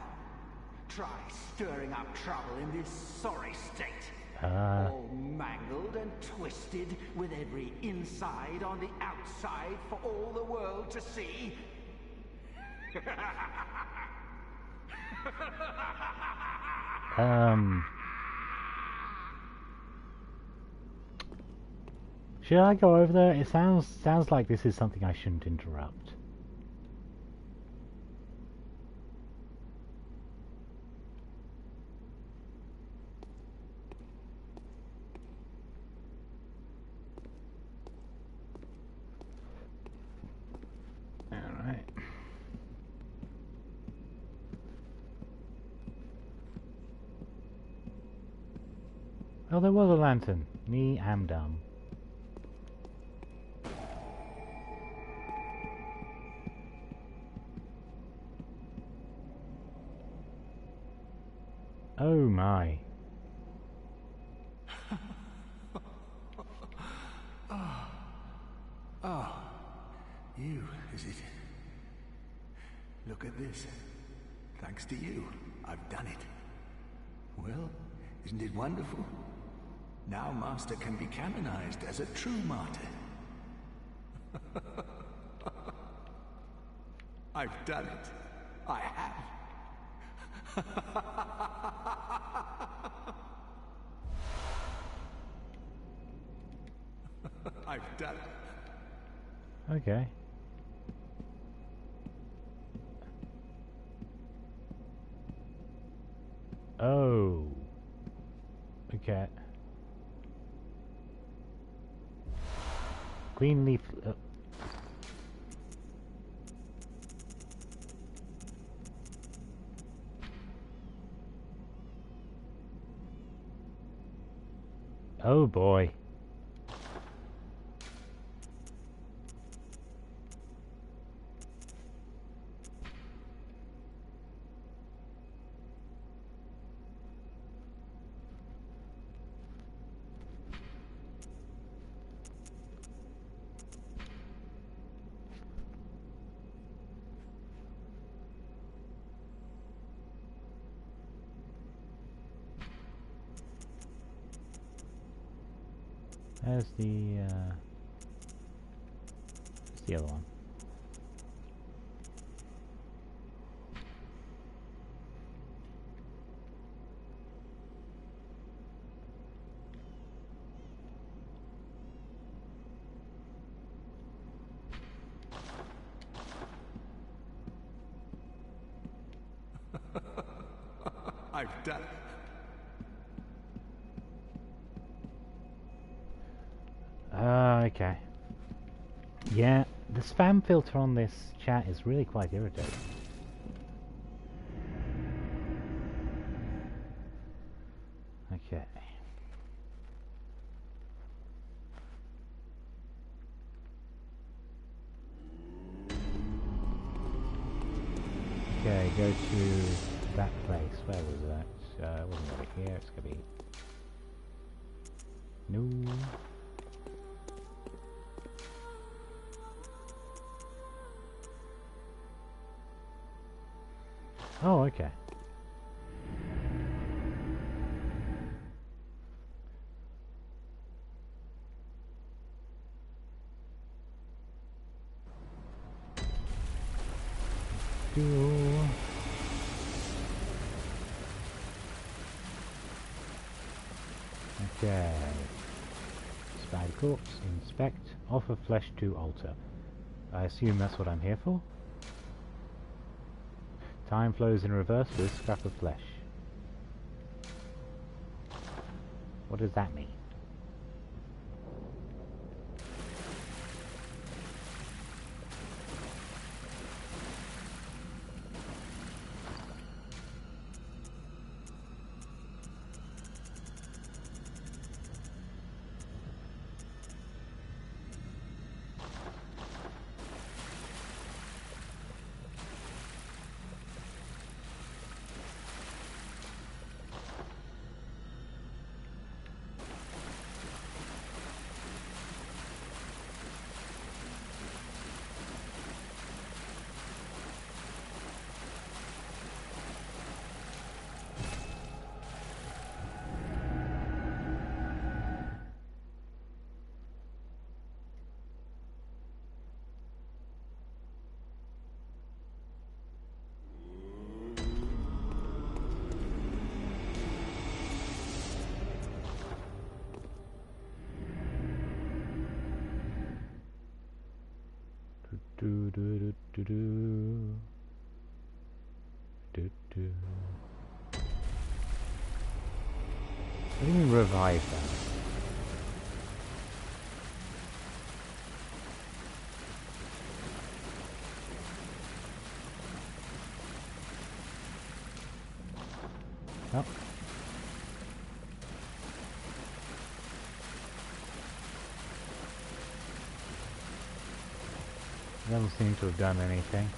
Try stirring up trouble in this sorry state. All mangled and twisted, with every inside on the outside for all the world to see. Should I go over there? It sounds like this is something I shouldn't interrupt. Alright. Oh, there was a lantern. Me am dumb. Oh my. You, is it? Look at this. Thanks to you, I've done it. Well, isn't it wonderful? Now Master can be canonized as a true martyr. I've done it. I have. I've done it. Okay. Oh. Okay. Green leaf. Oh boy. There's the other one. I've done it. Okay. Yeah, the spam filter on this chat is really quite irritating. Okay. Okay, go to that place. Where was that? It wasn't over here. It's gonna be... No. Oh, okay. Okay. Spider corpse, inspect, offer flesh to altar. I assume that's what I'm here for? Time flows in reverse with scrap of flesh. What does that mean? Do do do do do do do. What do you mean revive them? Oh. Doesn't seem to have done anything.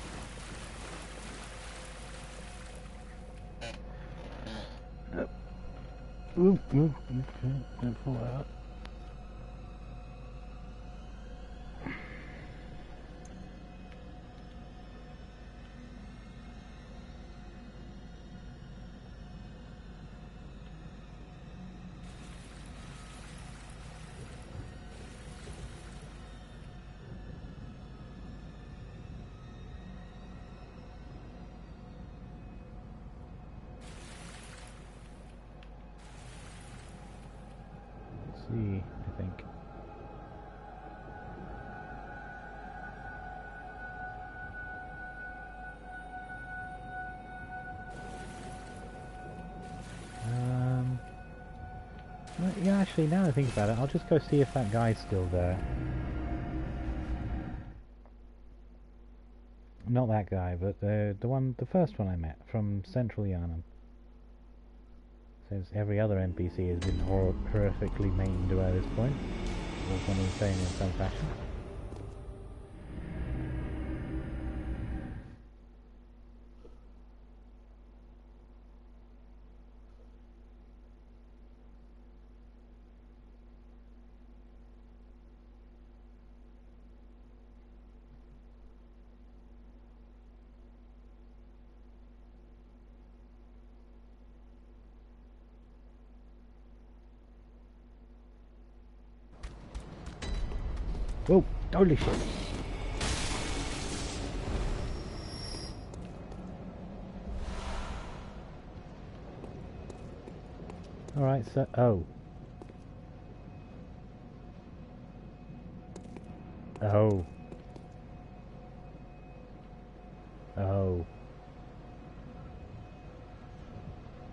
Oop, oop, okay, don't fall out. See, I think. Well, yeah, actually, now I think about it, I'll just go see if that guy's still there. Not that guy, but the first one I met from Central Yarnum. Says every other NPC has been horrifically maimed by this point. Or someone saying in some fashion. Whoa, holy shit. Alright, so... Oh. Oh. Oh.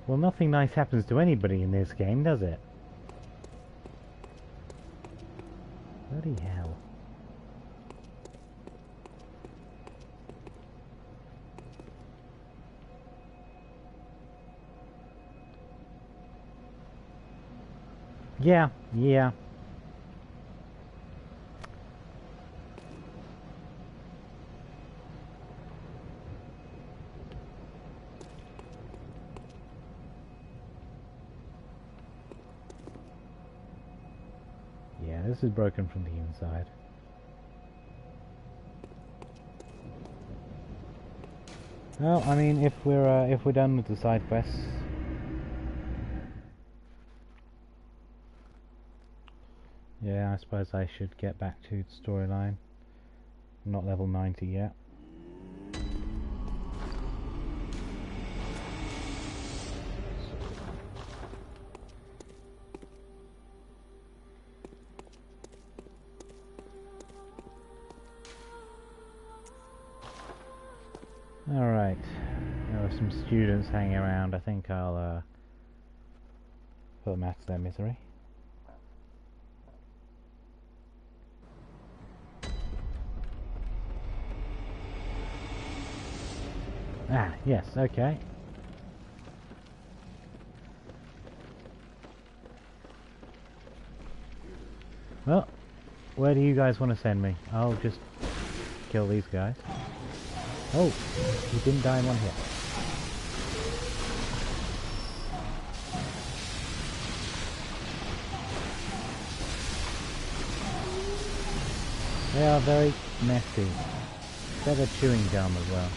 Well, nothing nice happens to anybody in this game, does it? Bloody hell. Yeah, yeah. Yeah, this is broken from the inside. Well, I mean, if we're done with the side quests, yeah, I suppose I should get back to the storyline. I'm not level 90 yet. Alright, there are some students hanging around. I think I'll put them out of their misery. Ah, yes, okay. Well, where do you guys want to send me? I'll just kill these guys. Oh, he didn't die in one hit. They are very messy. They're chewing gum as well.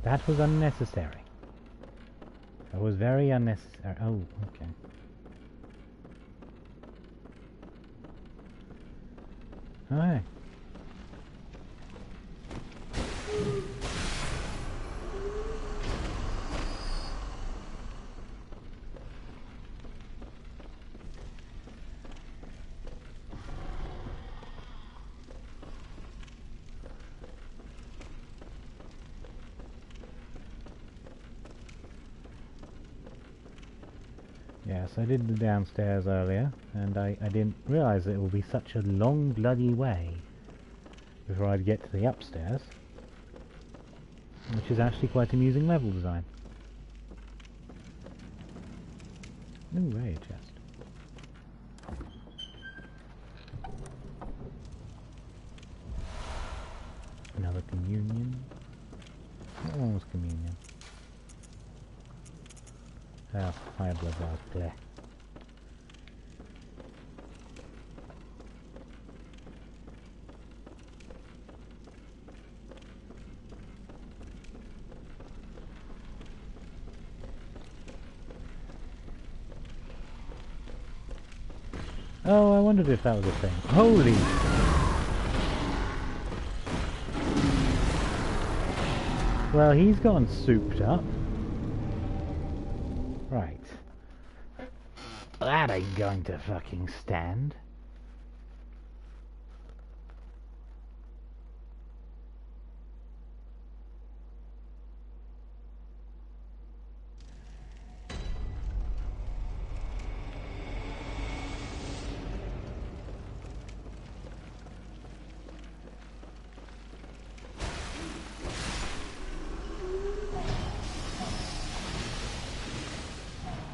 That was unnecessary. That was very unnecessary. Oh, okay. Hi. Yeah, Yes, I did the downstairs earlier, and I didn't realise that it would be such a long bloody way before I'd get to the upstairs, which is actually quite amusing level design. Ooh, radio chest. Another communion. That one was communion. Oh, higher blood bars, clear. Oh, I wondered if that was a thing. Holy! Well, he's gone souped up. Right. That ain't going to fucking stand.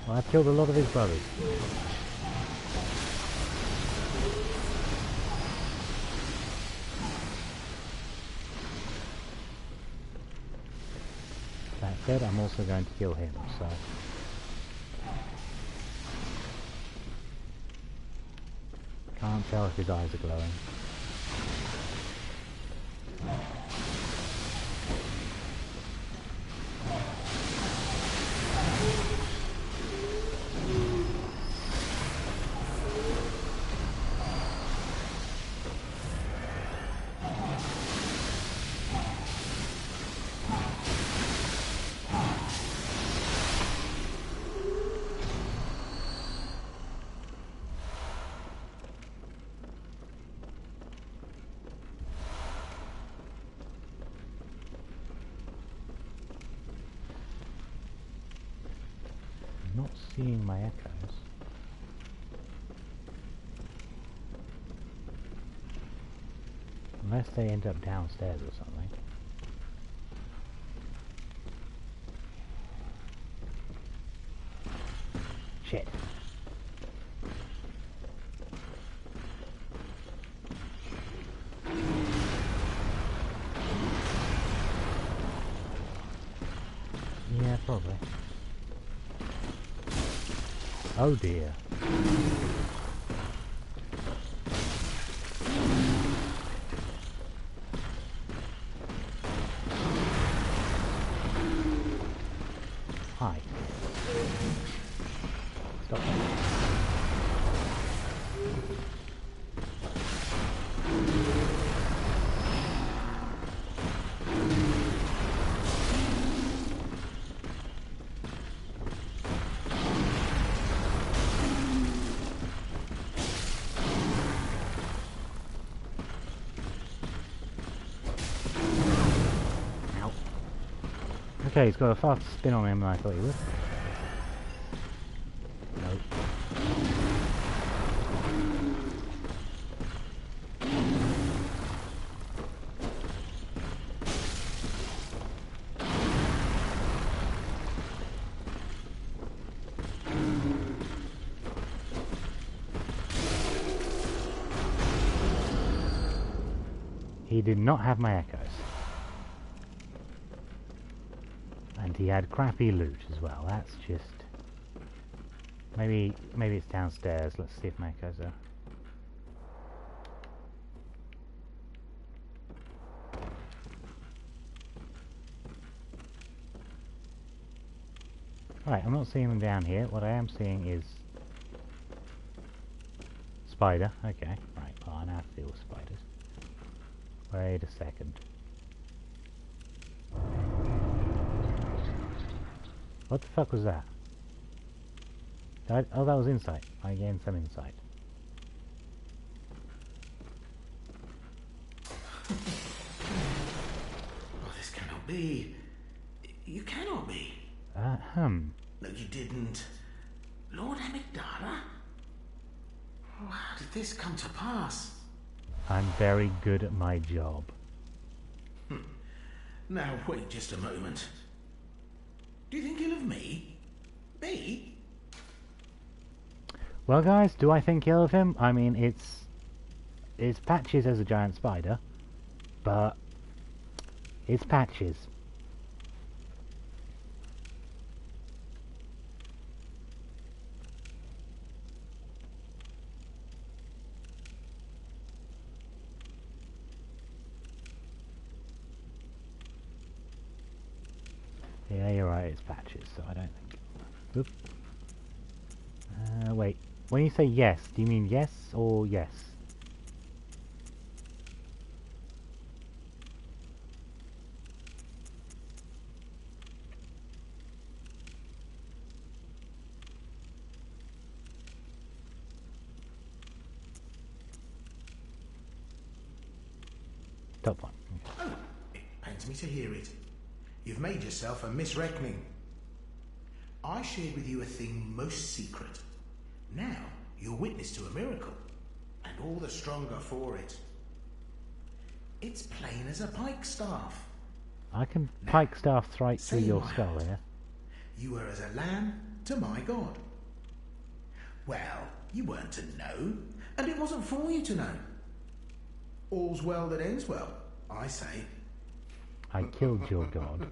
Well, I've killed a lot of his brothers. That said, I'm also going to kill him, so... Can't tell if his eyes are glowing. Not seeing my echoes. Unless they end up downstairs or something. Shit. Yeah, probably. Oh dear. Hi. Stop. Okay, he's got a faster spin on him than I thought he would. Nope. He did not have my echoes. And he had crappy loot as well. That's just... Maybe it's downstairs. Let's see if my echoes are... Right, I'm not seeing them down here. What I am seeing is... Spider. Okay, right. Well, I know how to deal with spiders. Wait a second. What the fuck was that? Oh, that was insight. I gained some insight. Oh, this cannot be. You cannot be. No, No, you didn't. Lord Amygdala? How did this come to pass? I'm very good at my job. Now wait just a moment. Do you think ill of me? Me? Well, guys, do I think ill of him? I mean, it's Patches as a giant spider, but it's Patches. Yeah, you're right, it's Patches, so I don't think... Oop. Wait. When you say yes, do you mean yes or yes? Top one. Okay. Oh, it pains me to hear it. You've made yourself a misreckoning. I shared with you a thing most secret. Now you're witness to a miracle, and all the stronger for it. It's plain as a pikestaff. I can pike staff right through your skull here. You were as a lamb to my God. Well, you weren't to know, and it wasn't for you to know. All's well that ends well, I say. I killed your god.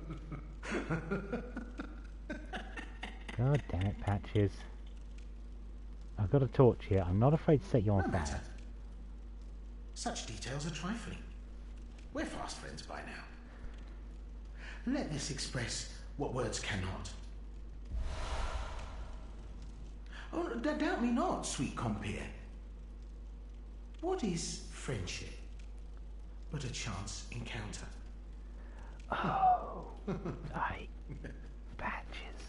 God damn it, Patches. I've got a torch here. I'm not afraid to set you on No fire. matter. Such details are trifling. We're fast friends by now. Let this express what words cannot. Oh, doubt me not, sweet compeer. What is friendship but a chance encounter? Oh, Patches.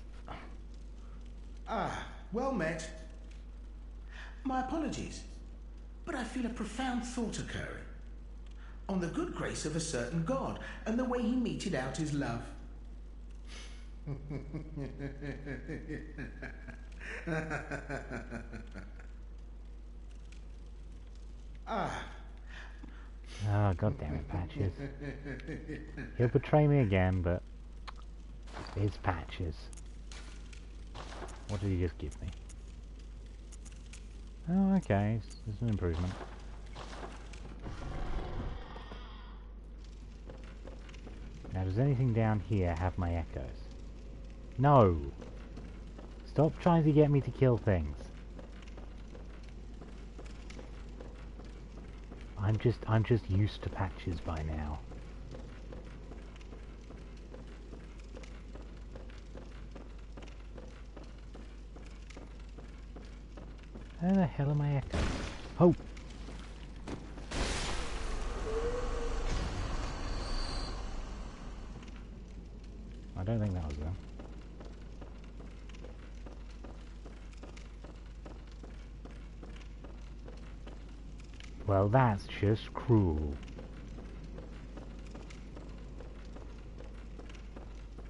Ah, well met. My apologies, but I feel a profound thought occurring on the good grace of a certain God and the way he meted out his love. Ah. Oh, god damn it, Patches. He'll betray me again, but it's Patches. What did he just give me? Oh, okay, it's an improvement. Now, does anything down here have my echoes? No! Stop trying to get me to kill things. I'm just used to Patches by now. Where the hell are my echoes? Oh! I don't think that was them. Well, that's just cruel.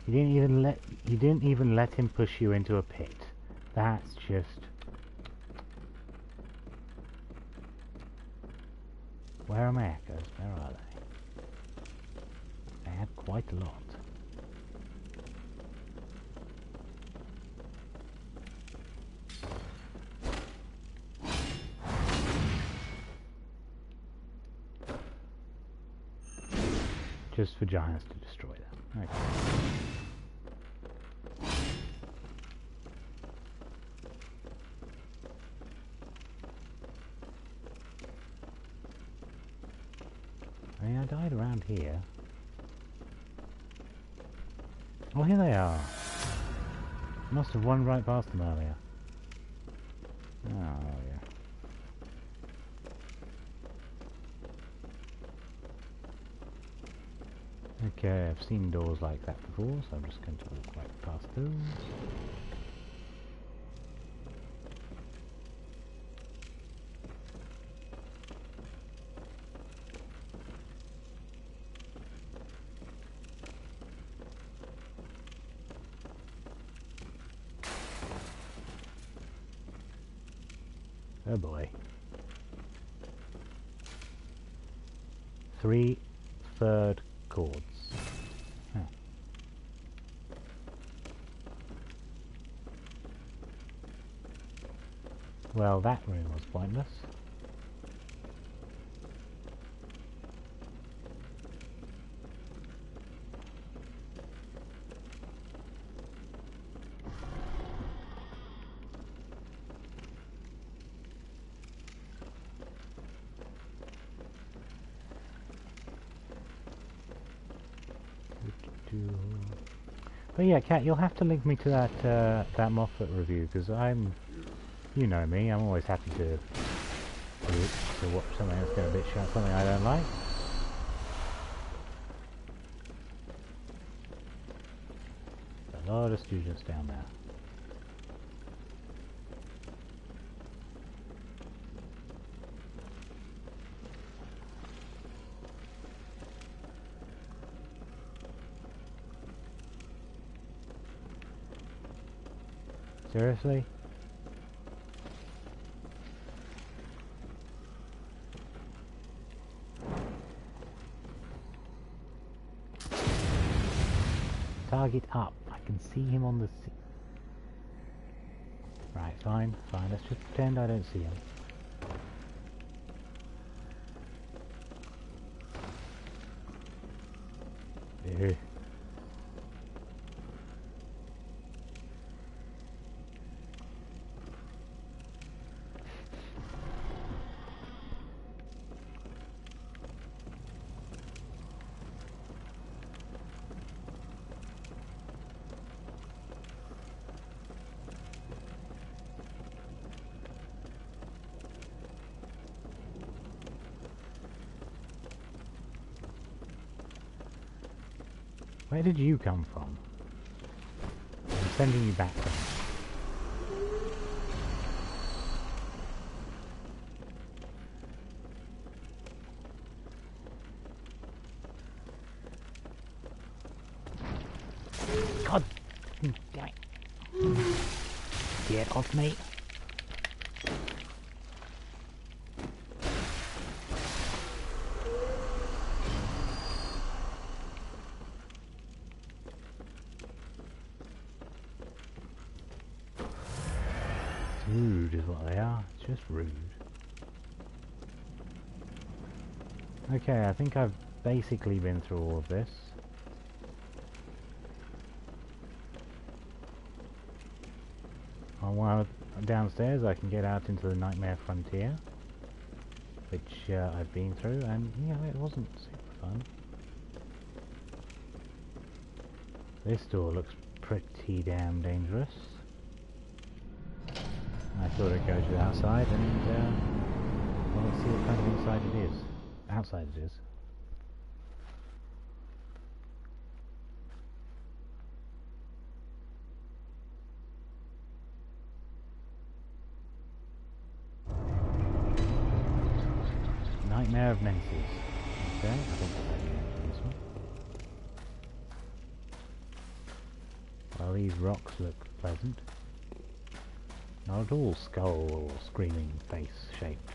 You didn't even let him push you into a pit. That's just... Where are my echoes? Where are they? I had quite a lot. Just for giants to destroy them. Okay. I mean, I died around here. Oh, here they are. Must have run right past them earlier. Oh, yeah. Okay, I've seen doors like that before, so I'm just going to walk right past those. Oh boy. 3/3 chords. Huh. Well, that room was pointless. But yeah, Kat, you'll have to link me to that Moffat review, because you know me, I'm always happy to watch something that's going to bitch about something I don't like. A lot of students down there. Seriously? Target up. I can see him on the Right, fine. Let's just pretend I don't see him. Ew. Where did you come from? I'm sending you back then. God damn it. Get off me. Rude is what they are. It's just rude. Okay, I think I've basically been through all of this. While downstairs I can get out into the Nightmare Frontier, which I've been through, and yeah, it wasn't super fun. This door looks pretty damn dangerous. I thought I'd go to the outside and well, let's see what kind of inside it is. Outside it is. Nightmare of Menses. Okay, I think that's this one. Well, these rocks look pleasant. Not at all skull or screaming face shaped.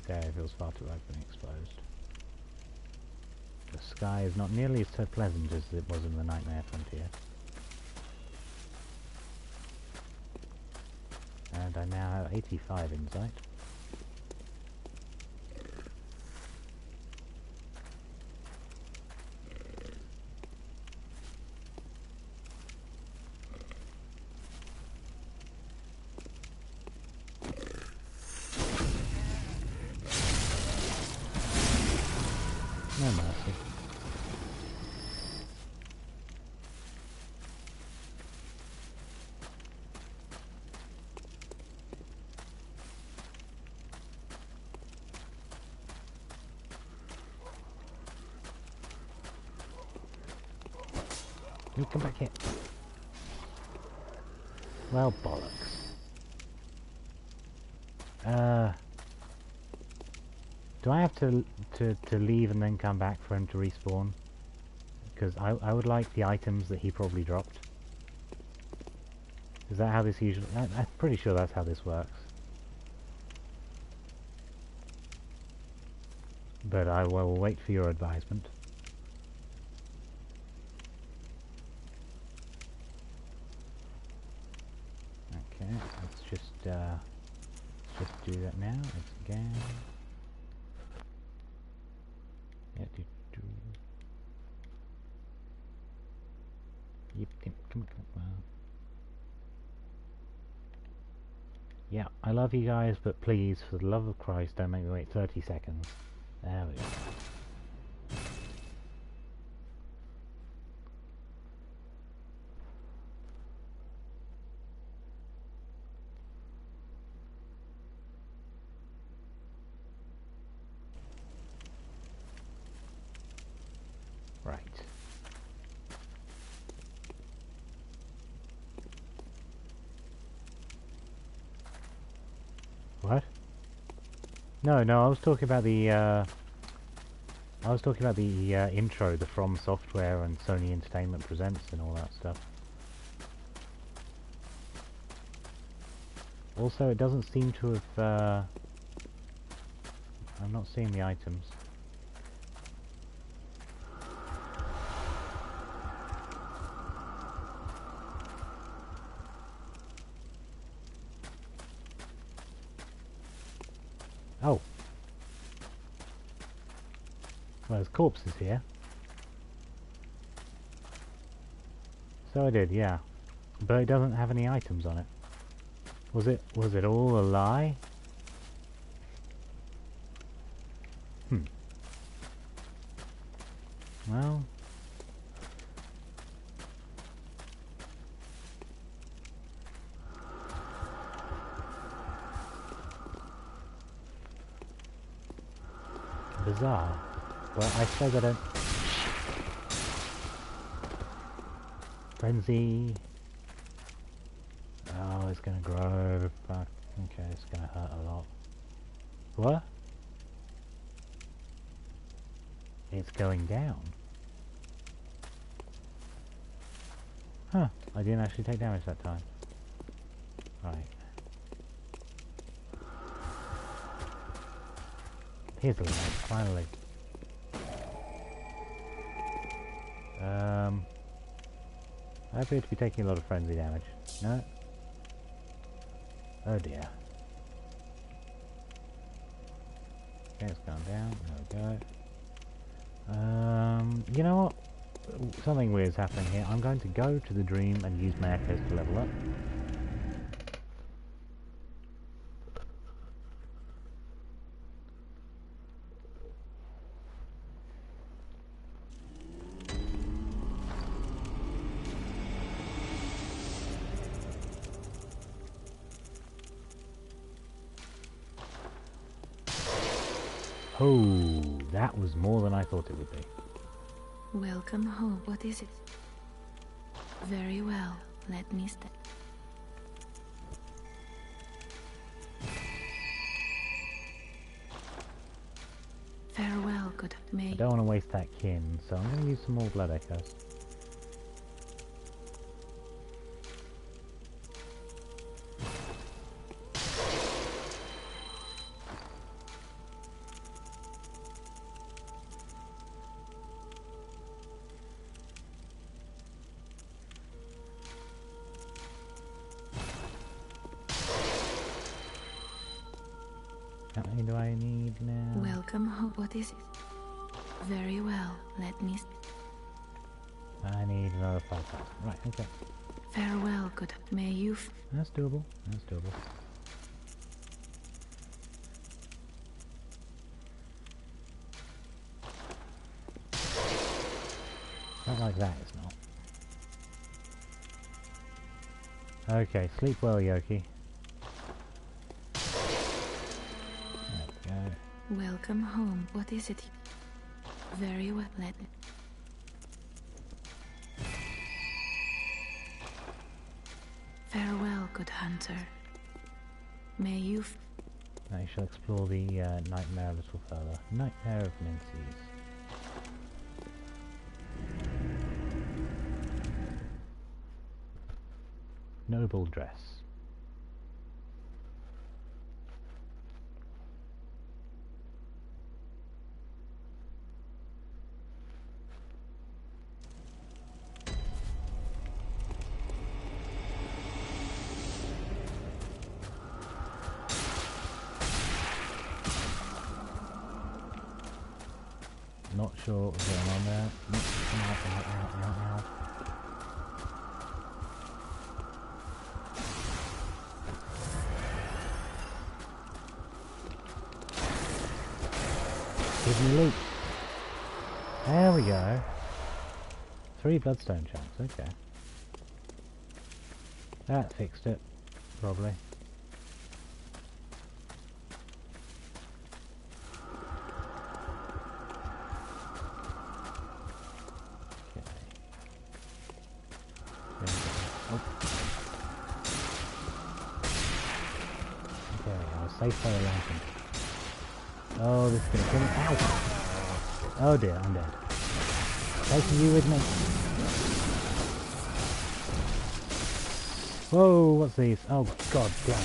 Okay, it feels far too open, exposed. The sky is not nearly so pleasant as it was in the Nightmare Frontier. And I now have 85 insight. No mercy. You come back here. Well, bollocks. Do I have to leave and then come back for him to respawn? Because I would like the items that he probably dropped. Is that how this usually... I'm pretty sure that's how this works. But I will wait for your advisement. Okay, let's just do that now. Let's again. Yeah, Yep, come on. Yeah, I love you guys, but please, for the love of Christ, don't make me wait 30 seconds. There we go. Right. What? No, I was talking about the intro, the From Software and Sony Entertainment Presents and all that stuff. Also, it doesn't seem to have, I'm not seeing the items. Oh. Well, there's corpses here. So I did, yeah. But it doesn't have any items on it. Was it all a lie? Well... bizarre. Well, I said I don't... Frenzy... Oh, it's gonna grow. Fuck. Okay, it's gonna hurt a lot. What? It's going down. Huh. I didn't actually take damage that time. Right. Here's the limit, finally. I appear to be taking a lot of frenzy damage. No? Oh dear. Okay, it's gone down. There we go. You know what? Something weird's happening here. I'm going to go to the dream and use my echoes to level up. Oh, that was more than I thought it would be. Welcome home. What is it? Very well. Let me step. Farewell, good may. I don't want to waste that kin, so I'm going to use some more blood echoes. How many do I need now? Welcome home. What is it? Very well. Let me. I need another 5,000. Right, okay. Farewell, good. May you. That's doable. That's doable. Not like that, it's not. Okay, sleep well, Yoki. There we go. Welcome home. What is it? Very well. Let. Farewell, good hunter. May you. I shall explore the nightmare a little further. Nightmare of Menzies. Noble dress. Not sure what was going on there. Ow. Give me loot. There we go. 3 bloodstone chunks, okay. That fixed it, probably. Safe by the lantern. Oh, this is gonna kill me. Ow! Oh dear, I'm dead. Taking you with me. Whoa, what's these? Oh, god damn.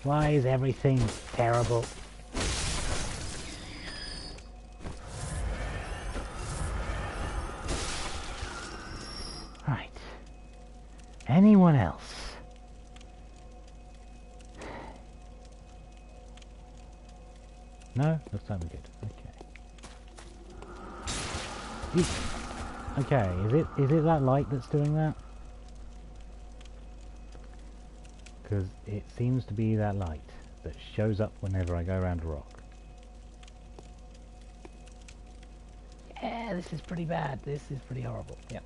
Why is everything terrible? Right. Anyone else? No? Looks like we're good. Okay. Okay, is it that light that's doing that? Because it seems to be that light that shows up whenever I go around a rock. Yeah, this is pretty bad. This is pretty horrible. Yep.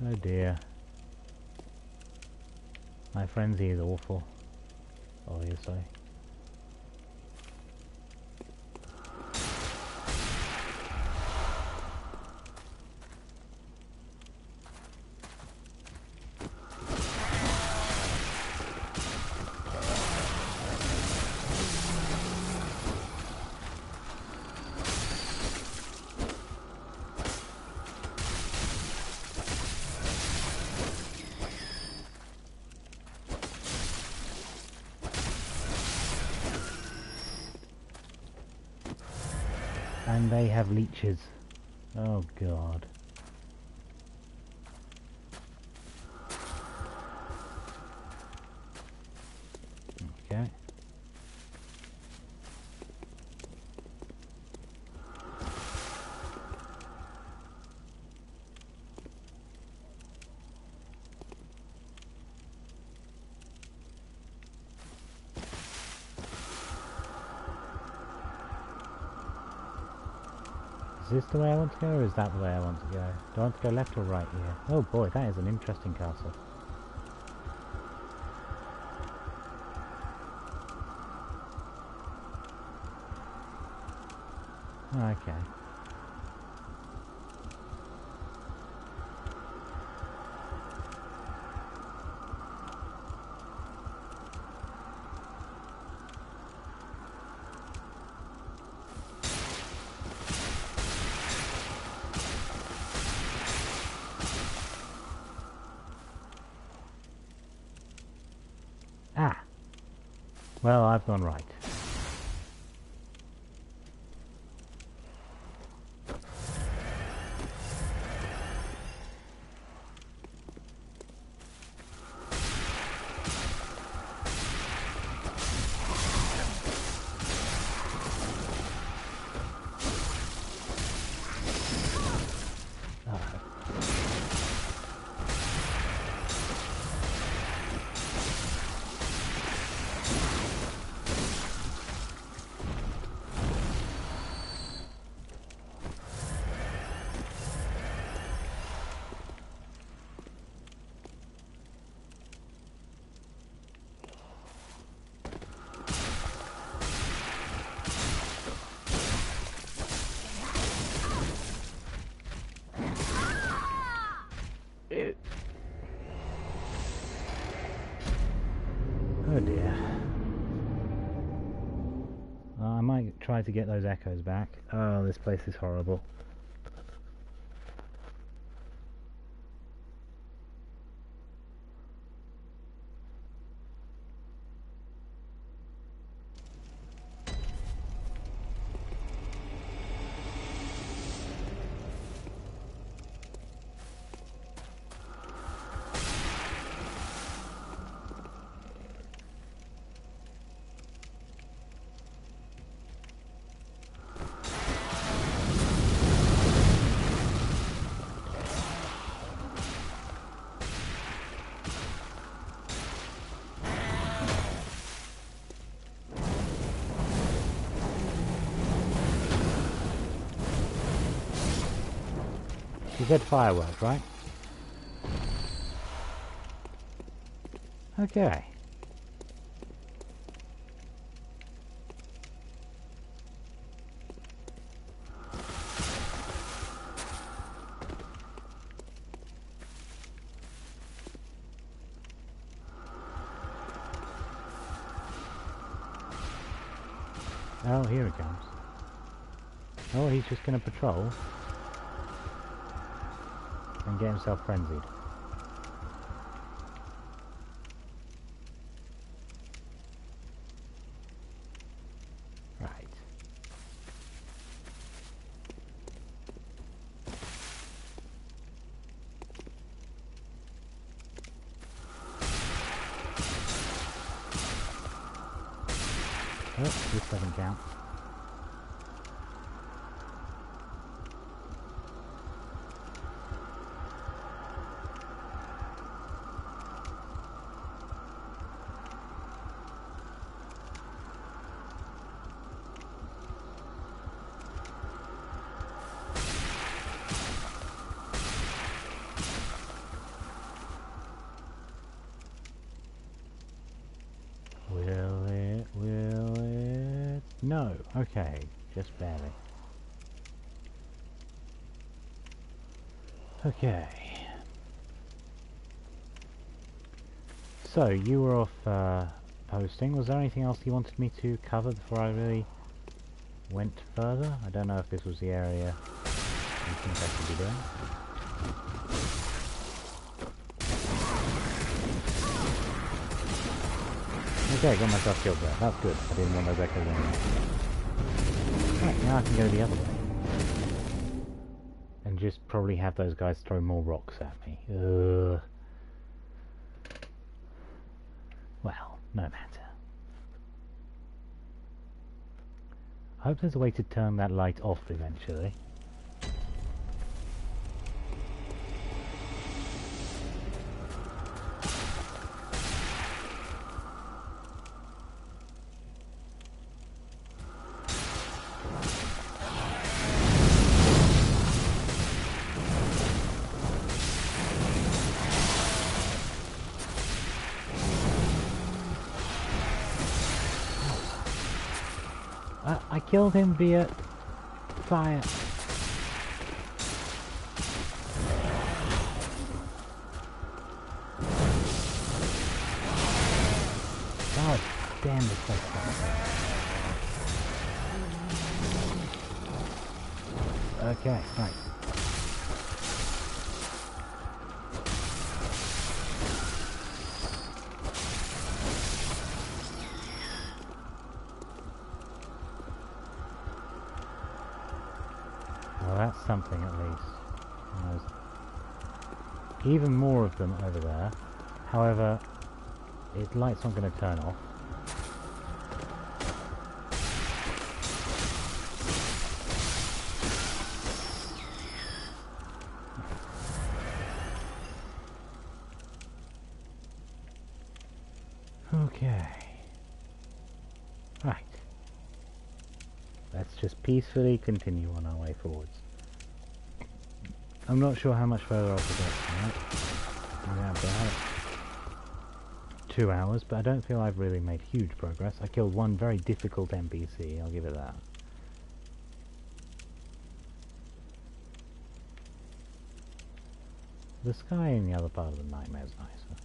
Oh dear. My frenzy is awful, obviously. And they have leeches. Oh god. Okay. Is this the way I want to go, or is that the way I want to go? Do I want to go left or right here? Oh boy, that is an interesting castle. Okay. Ah! Well, I've gone right. dear. I might try to get those echoes back. Oh, this place is horrible. You said fireworks, right? Okay. Oh, here it comes. Oh, he's just going to patrol and get himself frenzied. Right. Oh, this doesn't count. Will it? No. Okay, just barely. Okay. So, you were off posting. Was there anything else you wanted me to cover before I really went further? I don't know if this was the area you think I should be doing. Okay, got myself killed there. That's good. I didn't want those echoes anyway. Right, now I can go the other way. And just probably have those guys throw more rocks at me. Ugh. Well, no matter. I hope there's a way to turn that light off eventually. I killed him via fire. God damn this place. Okay, right. That's something at least. And there's even more of them over there. However, its light's not going to turn off. Okay. Right. Let's just peacefully continue on our way forwards. I'm not sure how much further off we get tonight. I'm about 2 hours, but I don't feel I've really made huge progress. I killed one very difficult NPC, I'll give it that. The sky in the other part of the nightmare is nicer.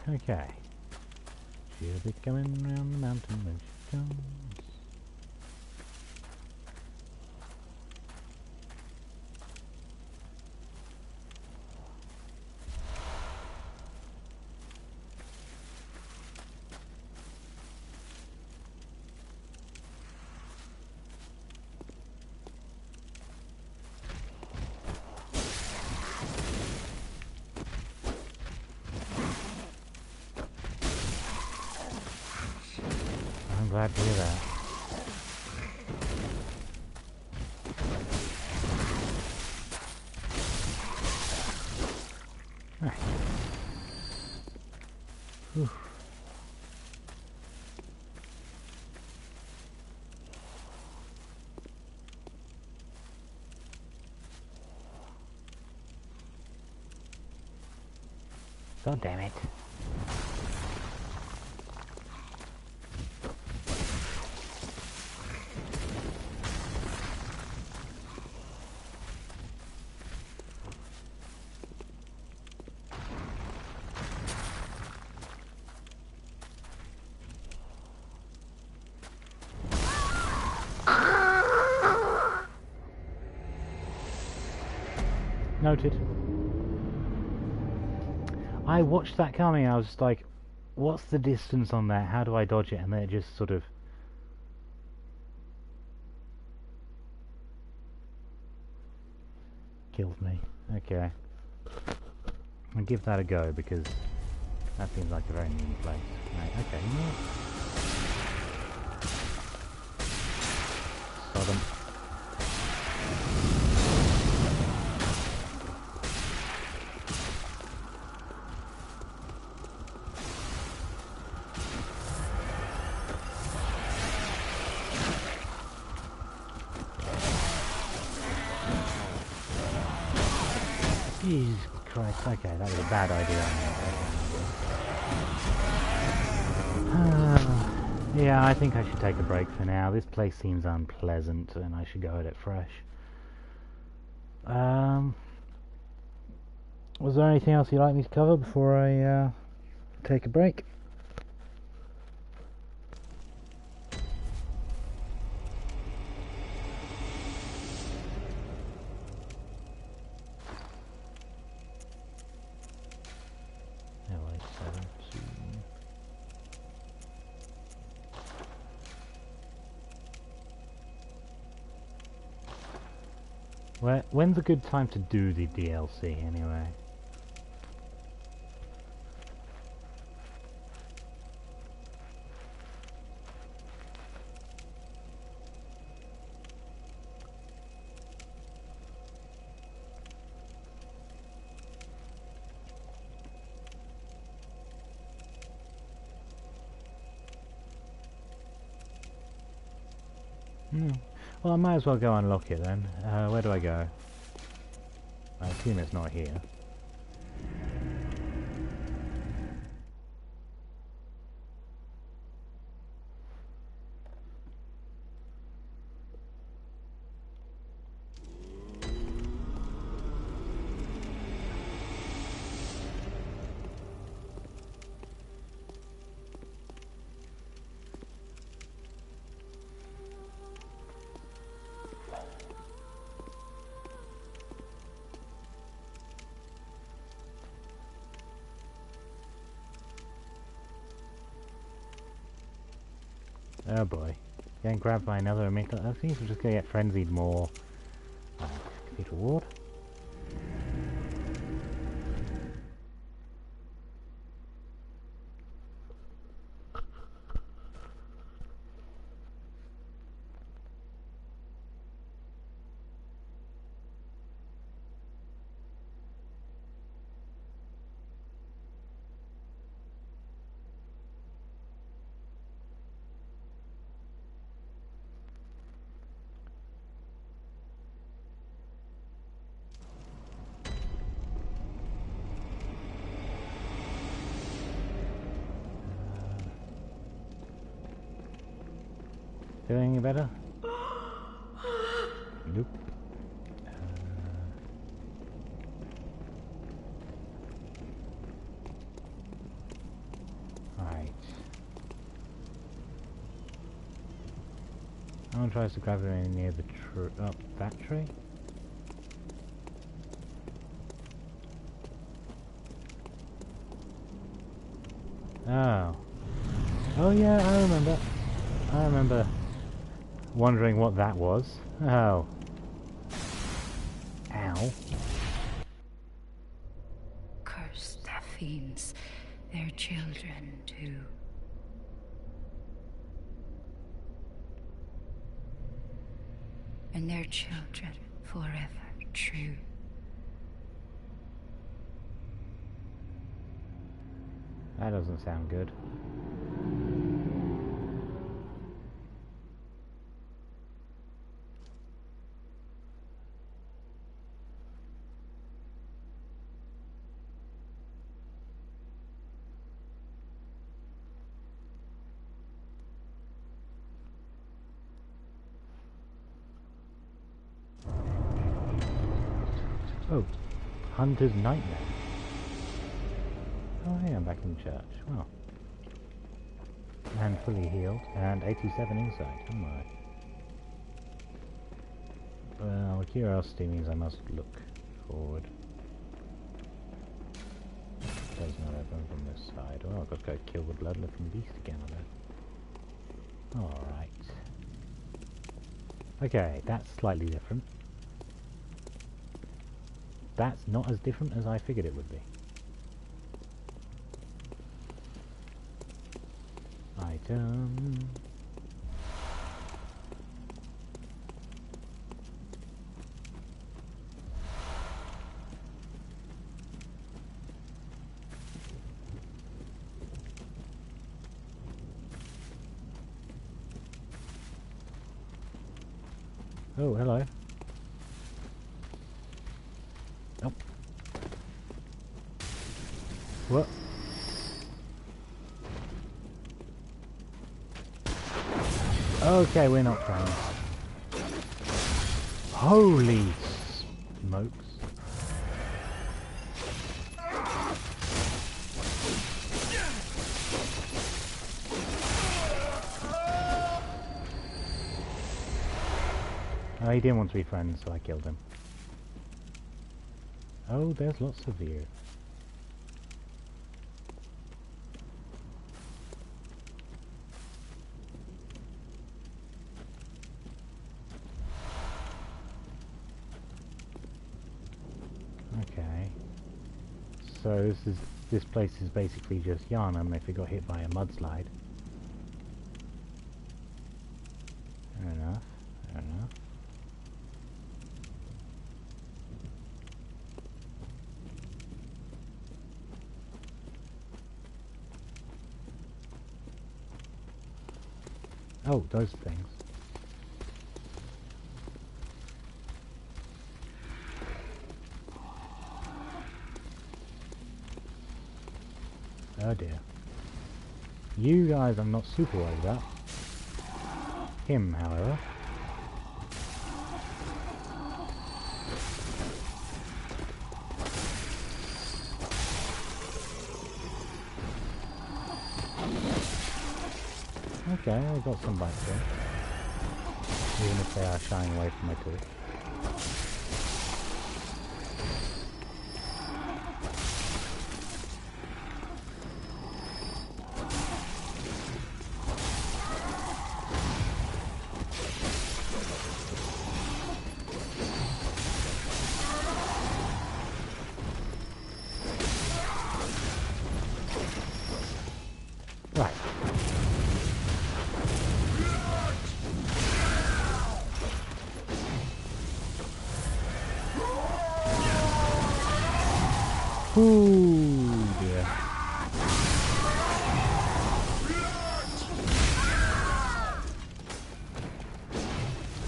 Okay. She'll be coming round the mountain when she comes. I'm glad to hear that. Right. Whew. God damn it. Noted. I watched that coming, I was just like, what's the distance on that? How do I dodge it? And then it just sort of... killed me. Okay. I'll give that a go, because that seems like a very mean place. Right, okay, you know what? Sodom. Jesus Christ, okay, that was a bad idea. Yeah, I think I should take a break for now. This place seems unpleasant and I should go at it fresh. Was there anything else you'd like me to cover before I take a break? When's a good time to do the DLC anyway? No. Well, I might as well go unlock it then. Where do I go? I assume it's not here. Oh boy. Getting grabbed by another emitter. I think we're just gonna get frenzied more. Cathedral Ward. Doing any better? Nope. Someone tries to grab it near the that tree? Oh. Oh yeah, I remember. I remember wondering what that was. Oh. Ow. Curse the fiends, their children too. And their children forever true. That doesn't sound good. Oh, Hunter's Nightmare. Oh hey, I'm back in church. Well. And fully healed, and 87 inside. Oh my. Well, curiosity means I must look forward. Does not open from this side. Oh, I've got to go kill the bloodletting beast again, I bet. Alright. Okay, that's slightly different. That's not as different as I figured it would be. Item. Oh, hello. Oh. What? Okay, we're not friends. Holy smokes. Oh, he didn't want to be friends, so I killed him. Oh, there's lots of you. Okay. So this place is basically just Yharnam if it got hit by a mudslide. Fair enough. Fair enough. Oh, those things. Oh dear. You guys I'm not super worried about. Him, however. Okay, I got some bites there. Even if they are shying away from my torch. Right. Ooh, dear.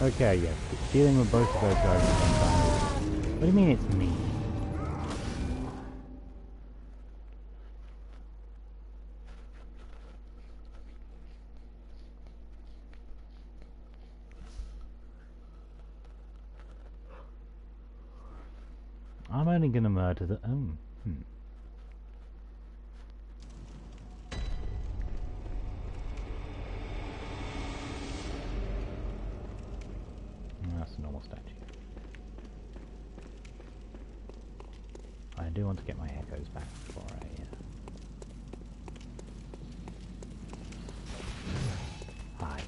Okay, yes. Dealing with both of those guys at the same time. What do you mean it's me? I'm only gonna murder the... that's a normal statue. I do want to get my echoes back before Hi.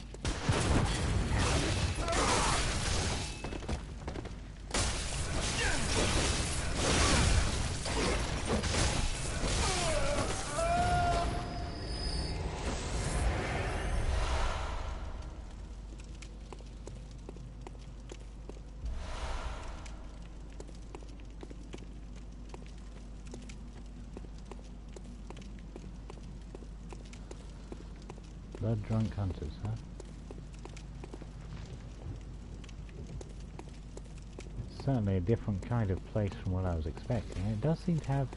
Blood-drunk hunters, huh? It's certainly a different kind of place from what I was expecting. It does seem to have...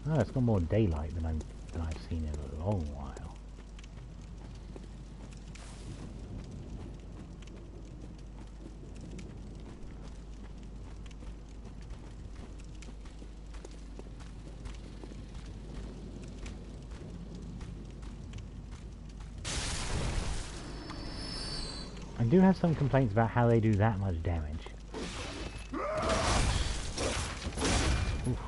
Oh, it's got more daylight than I've seen in a long while. I do have some complaints about how they do that much damage. Oof.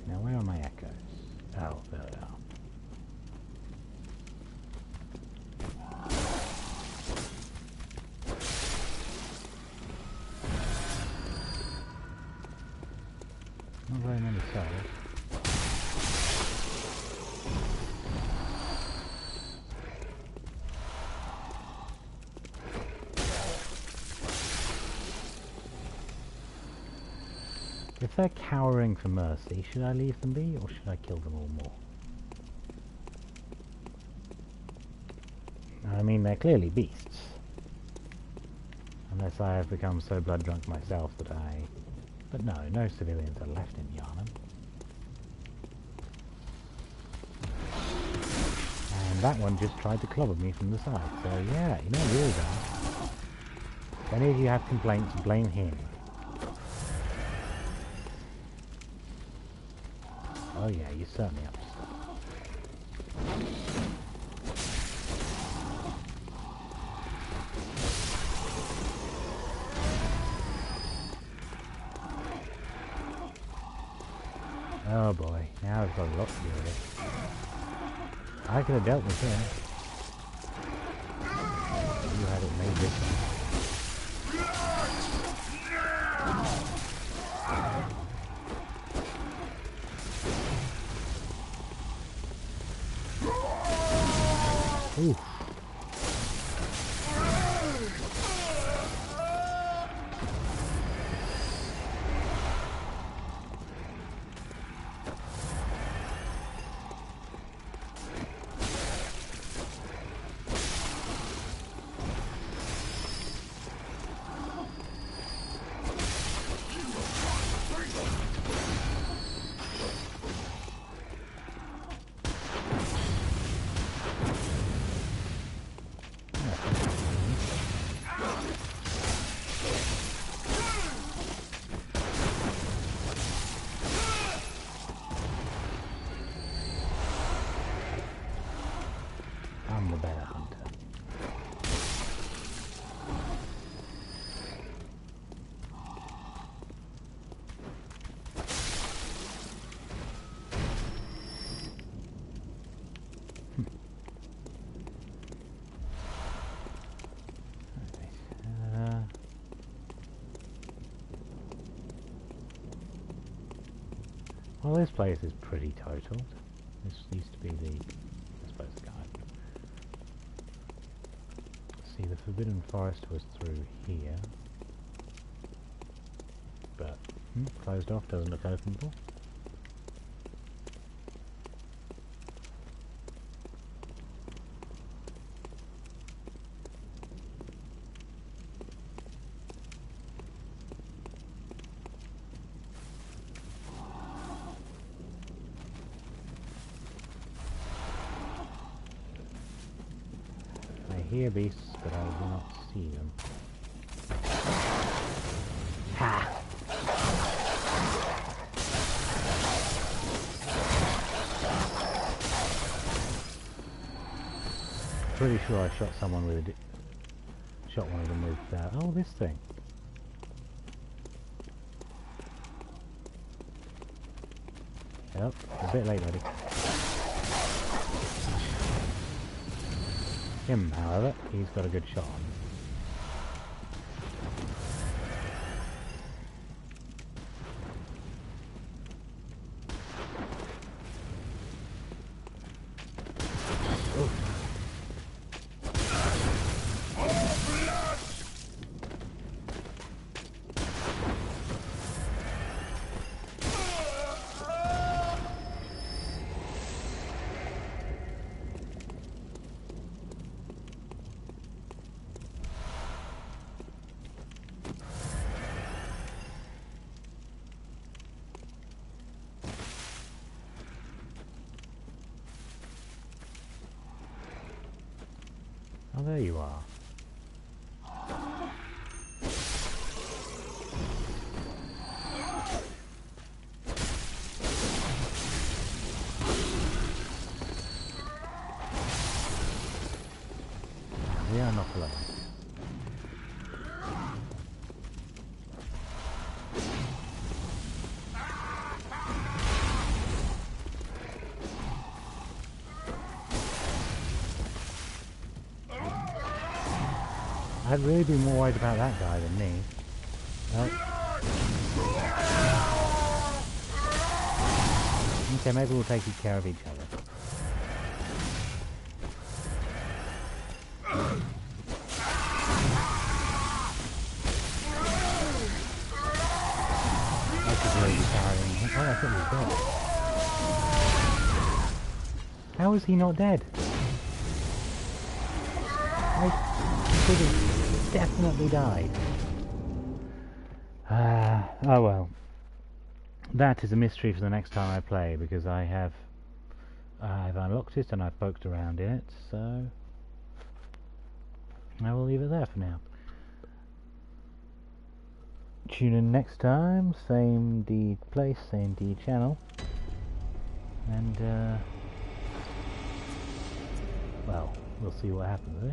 Now where are my echoes? Oh, there they are. Not very many cells. If they're cowering for mercy, should I leave them be, or should I kill them all more? I mean, they're clearly beasts. Unless I have become so blood drunk myself that I... But no, no civilians are left in Yharnam. And that one just tried to clobber me from the side. So yeah, you know, really bad. If any of you have complaints, blame him. Oh yeah, you're certainly up to stuff. Oh boy, now I've got a lot to deal with. I could have dealt with him. You had it made this time. Oof. I'm the better hunter. Well, this place is pretty totaled. This used to be the, I suppose, the guide. See, the Forbidden Forest was through here. But, closed off, doesn't look openable. hear beasts, but I do not see them. Ha! Pretty sure I shot someone with a shot one of them with oh, this thing. Yep, a bit late, buddy. Him, however, he's got a good shot on. Oh, there you are. We are not alone. I'd really be more worried about that guy than me. Okay, maybe we'll take care of each other. I should really be carrying him. Oh, I thought he was dead. How is he not dead? I could have definitely died. Oh well. That is a mystery for the next time I play, because I've unlocked it and I've poked around in it, so I will leave it there for now. Tune in next time, same D place, same D channel, and well, we'll see what happens,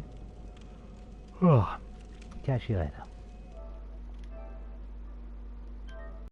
eh? Catch you later.